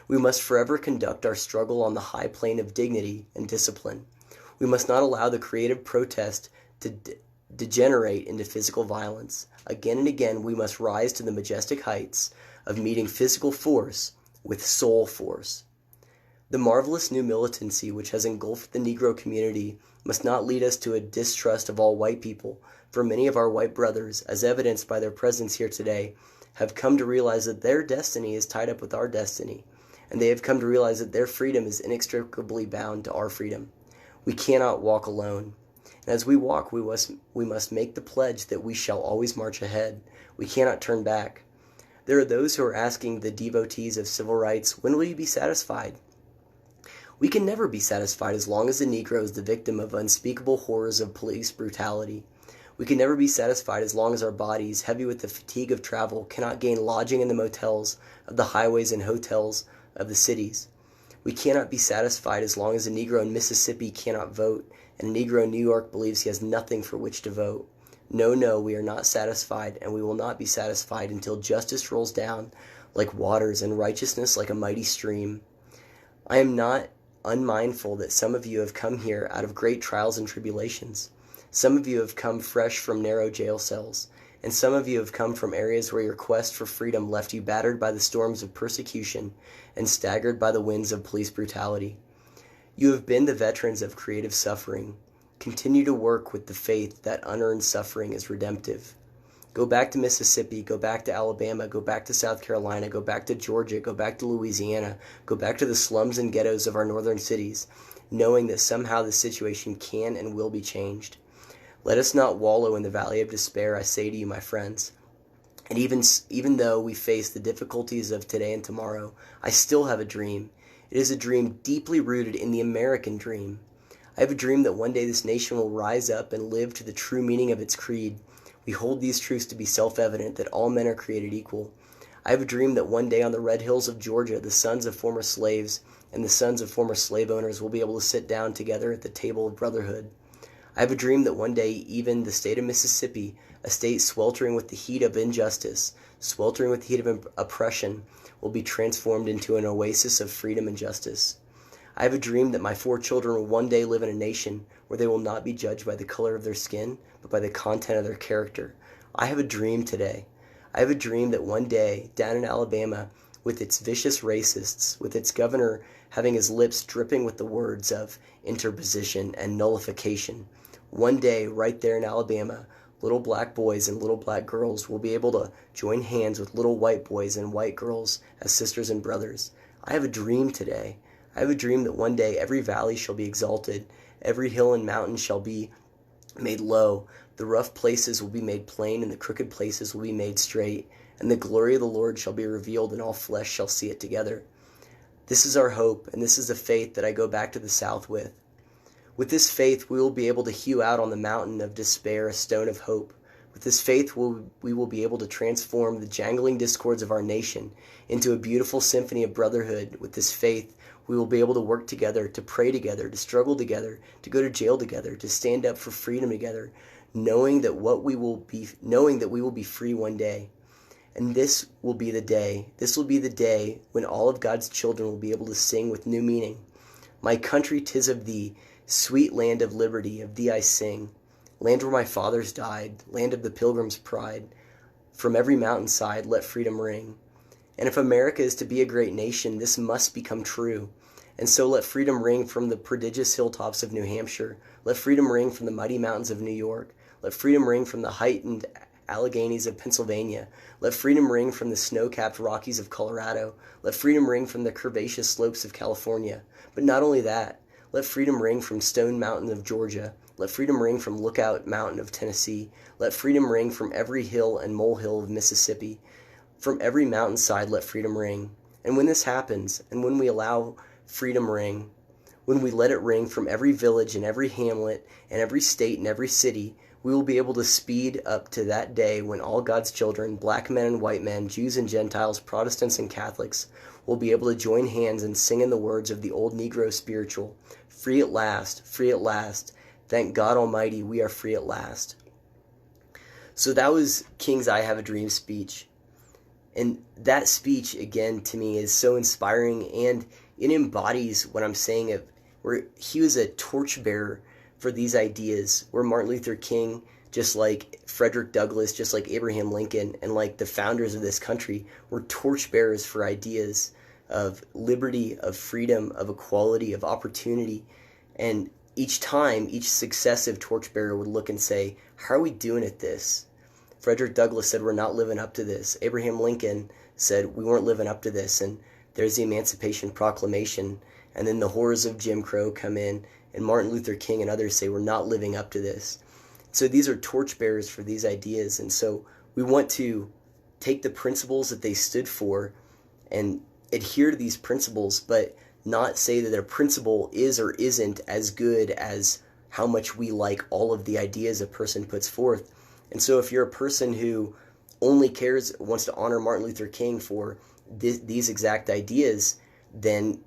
We must forever conduct our struggle on the high plane of dignity and discipline. We must not allow the creative protest to degenerate into physical violence. Again and again, we must rise to the majestic heights of meeting physical force with soul force. The marvelous new militancy which has engulfed the Negro community must not lead us to a distrust of all white people, for many of our white brothers, as evidenced by their presence here today, have come to realize that their destiny is tied up with our destiny, and they have come to realize that their freedom is inextricably bound to our freedom. We cannot walk alone. And as we walk, we must make the pledge that we shall always march ahead. We cannot turn back. There are those who are asking the devotees of civil rights, when will you be satisfied? We can never be satisfied as long as the Negro is the victim of unspeakable horrors of police brutality. We can never be satisfied as long as our bodies, heavy with the fatigue of travel, cannot gain lodging in the motels of the highways and hotels of the cities. We cannot be satisfied as long as a Negro in Mississippi cannot vote, and a Negro in New York believes he has nothing for which to vote. No, we are not satisfied, and we will not be satisfied until justice rolls down like waters and righteousness like a mighty stream. I am not unmindful that some of you have come here out of great trials and tribulations. Some of you have come fresh from narrow jail cells, and some of you have come from areas where your quest for freedom left you battered by the storms of persecution and staggered by the winds of police brutality. You have been the veterans of creative suffering. Continue to work with the faith that unearned suffering is redemptive. Go back to Mississippi, go back to Alabama, go back to South Carolina, go back to Georgia, go back to Louisiana, go back to the slums and ghettos of our northern cities, knowing that somehow the situation can and will be changed. Let us not wallow in the valley of despair, I say to you, my friends. And even though we face the difficulties of today and tomorrow, I still have a dream. It is a dream deeply rooted in the American dream. I have a dream that one day this nation will rise up and live to the true meaning of its creed. We hold these truths to be self-evident, that all men are created equal. I have a dream that one day on the red hills of Georgia, the sons of former slaves and the sons of former slave owners will be able to sit down together at the table of brotherhood. I have a dream that one day even the state of Mississippi, a state sweltering with the heat of injustice, sweltering with the heat of oppression, will be transformed into an oasis of freedom and justice. I have a dream that my 4 children will one day live in a nation where they will not be judged by the color of their skin, but by the content of their character. I have a dream today. I have a dream that one day, down in Alabama, with its vicious racists, with its governor having his lips dripping with the words of interposition and nullification, one day, right there in Alabama, little black boys and little black girls will be able to join hands with little white boys and white girls as sisters and brothers. I have a dream today. I have a dream that one day every valley shall be exalted, every hill and mountain shall be made low, the rough places will be made plain, and the crooked places will be made straight, and the glory of the Lord shall be revealed, and all flesh shall see it together. This is our hope, and this is the faith that I go back to the South with. With this faith, we will be able to hew out on the mountain of despair a stone of hope. With this faith, we will be able to transform the jangling discords of our nation into a beautiful symphony of brotherhood. With this faith, we will be able to work together, to pray together, to struggle together, to go to jail together, to stand up for freedom together, knowing that we will be free one day. And this will be the day. This will be the day when all of God's children will be able to sing with new meaning. My country, 'tis of thee, sweet land of liberty, of thee I sing. Land where my fathers died, land of the pilgrim's pride. From every mountainside let freedom ring. And if America is to be a great nation, this must become true. And so let freedom ring from the prodigious hilltops of New Hampshire. Let freedom ring from the mighty mountains of New York. Let freedom ring from the heightened Alleghenies of Pennsylvania. Let freedom ring from the snow-capped Rockies of Colorado. Let freedom ring from the curvaceous slopes of California. But not only that, let freedom ring from Stone Mountain of Georgia. Let freedom ring from Lookout Mountain of Tennessee. Let freedom ring from every hill and molehill of Mississippi. From every mountainside let freedom ring. And when this happens, and when we allow freedom ring, when we let it ring from every village and every hamlet and every state and every city, we will be able to speed up to that day when all God's children, black men and white men, Jews and Gentiles, Protestants and Catholics, will be able to join hands and sing in the words of the old Negro spiritual, free at last, thank God Almighty, we are free at last. So that was King's I Have a Dream speech. And that speech, again, to me is so inspiring, and it embodies what I'm saying of where he was a torchbearer for these ideas, where Martin Luther King, just like Frederick Douglass, just like Abraham Lincoln, and like the founders of this country, were torchbearers for ideas of liberty, of freedom, of equality, of opportunity. And each time, each successive torchbearer would look and say, how are we doing at this? Frederick Douglass said, we're not living up to this. Abraham Lincoln said, we weren't living up to this. And there's the Emancipation Proclamation. And then the horrors of Jim Crow come in, and Martin Luther King and others say, we're not living up to this. So these are torchbearers for these ideas. And so we want to take the principles that they stood for and adhere to these principles, but not say that their principle is or isn't as good as how much we like all of the ideas a person puts forth. And so if you're a person who only wants to honor Martin Luther King for these exact ideas, then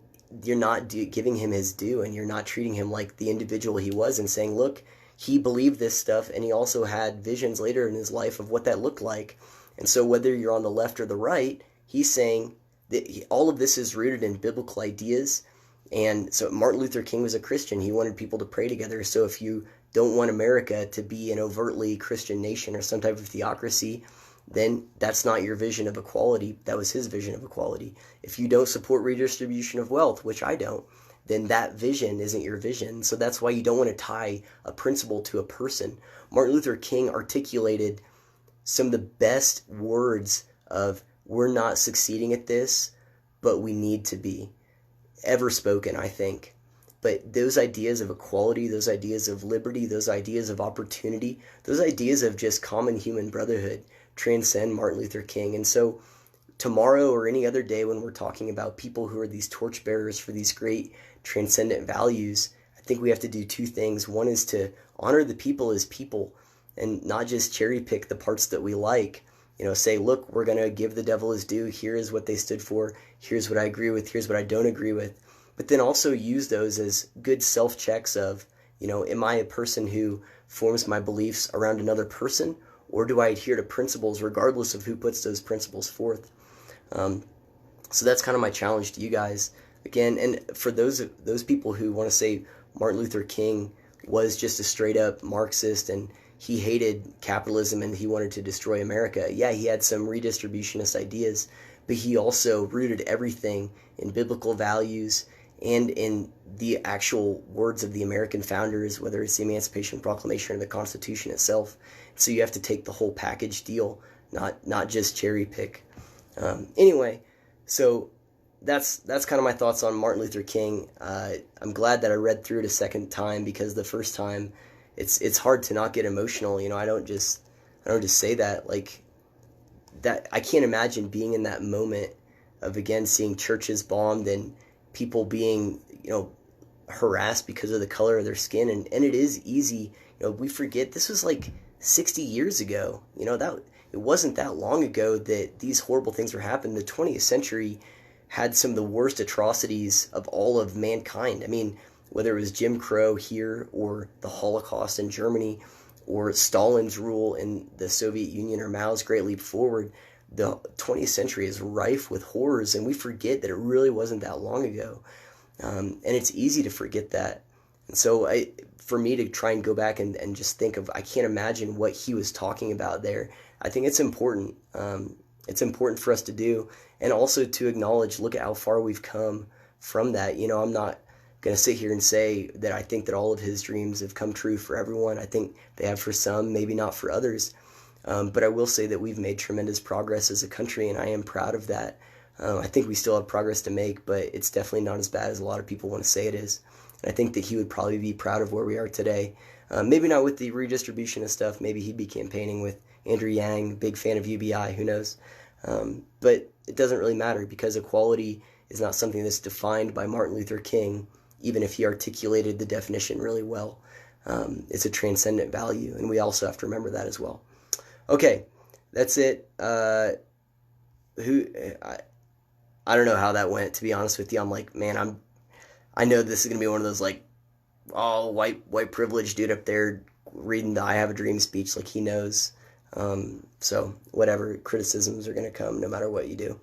you're not giving him his due, and you're not treating him like the individual he was and saying, look, he believed this stuff, and he also had visions later in his life of what that looked like. And so whether you're on the left or the right, he's saying that all of this is rooted in biblical ideas. And so Martin Luther King was a Christian. He wanted people to pray together. So if you don't want America to be an overtly Christian nation or some type of theocracy, then that's not your vision of equality. That was his vision of equality. If you don't support redistribution of wealth, which I don't, then that vision isn't your vision. So that's why you don't want to tie a principle to a person. Martin Luther King articulated some of the best words of, we're not succeeding at this, but we need to be, ever spoken, I think. But those ideas of equality, those ideas of liberty, those ideas of opportunity, those ideas of just common human brotherhood transcend Martin Luther King. And so tomorrow or any other day when we're talking about people who are these torchbearers for these great transcendent values, I think we have to do two things. One is to honor the people as people and not just cherry pick the parts that we like. Say, look, we're going to give the devil his due. Here is what they stood for. Here's what I agree with. Here's what I don't agree with. But then also use those as good self-checks of, am I a person who forms my beliefs around another person, or do I adhere to principles regardless of who puts those principles forth? So that's kind of my challenge to you guys. Again, and for those people who want to say Martin Luther King was just a straight up Marxist and he hated capitalism and he wanted to destroy America. Yeah, he had some redistributionist ideas, but he also rooted everything in biblical values and in the actual words of the American founders, whether it's the Emancipation Proclamation or the Constitution itself. So you have to take the whole package deal, not just cherry pick. Anyway, so that's kind of my thoughts on Martin Luther King. I'm glad that I read through it a second time, because the first time it's hard to not get emotional. I don't just say that like that. I can't imagine being in that moment of, again, seeing churches bombed and people being harassed because of the color of their skin, and it is easy. We forget this was like 60 years ago. That it wasn't that long ago that these horrible things were happening. The 20th century had some of the worst atrocities of all of mankind. I mean, whether it was Jim Crow here or the Holocaust in Germany or Stalin's rule in the Soviet Union or Mao's Great Leap Forward, the 20th century is rife with horrors, and we forget that it really wasn't that long ago. And it's easy to forget that. And so for me to try and go back and just think of, I can't imagine what he was talking about there. I think it's important. It's important for us to do, and also to acknowledge, look at how far we've come from that. I'm not going to sit here and say that I think that all of his dreams have come true for everyone. I think they have for some, maybe not for others. But I will say that we've made tremendous progress as a country, and I am proud of that. I think we still have progress to make, but it's definitely not as bad as a lot of people want to say it is. And I think that he would probably be proud of where we are today. Maybe not with the redistribution of stuff. Maybe he'd be campaigning with Andrew Yang, big fan of UBI, who knows. But it doesn't really matter, because equality is not something that's defined by Martin Luther King, even if he articulated the definition really well. It's a transcendent value, and we also have to remember that as well. Okay, that's it. I don't know how that went, to be honest with you. I'm like, man, I know this is gonna be one of those like, oh, white privileged dude up there reading the "I Have a Dream" speech like he knows. So whatever, criticisms are gonna come no matter what you do.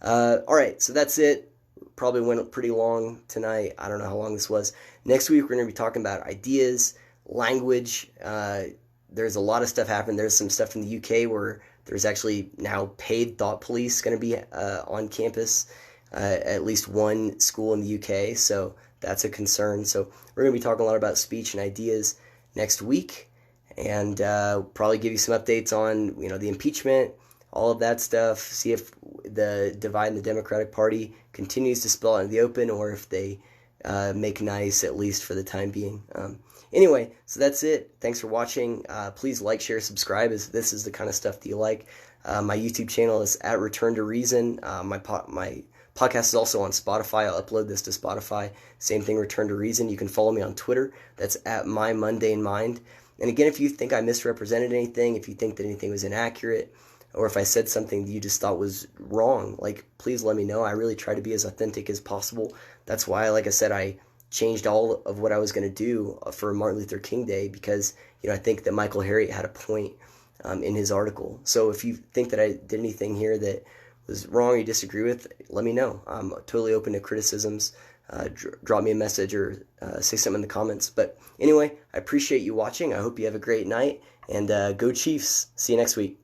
All right, so that's it. Probably went pretty long tonight. I don't know how long this was. Next week, we're going to be talking about ideas, language. There's a lot of stuff happening. There's some stuff in the UK where there's actually now paid thought police going to be on campus, at least one school in the UK. So that's a concern. So we're going to be talking a lot about speech and ideas next week, and probably give you some updates on the impeachment, all of that stuff. See if the divide in the Democratic Party continues to spill out in the open, or if they make nice, at least for the time being. Anyway, so that's it. Thanks for watching. Please like, share, subscribe, as this is the kind of stuff that you like. My YouTube channel is at Return to Reason. My podcast is also on Spotify. I'll upload this to Spotify. Same thing, Return to Reason. You can follow me on Twitter. That's at My Mundane Mind. And again, if you think I misrepresented anything, if you think that anything was inaccurate, or if I said something that you just thought was wrong, please let me know. I really try to be as authentic as possible. That's why, like I said, I changed all of what I was going to do for Martin Luther King Day, because, I think that Michael Harriot had a point in his article. So if you think that I did anything here that was wrong or you disagree with, let me know. I'm totally open to criticisms. Drop me a message or say something in the comments. But anyway, I appreciate you watching. I hope you have a great night, and go Chiefs. See you next week.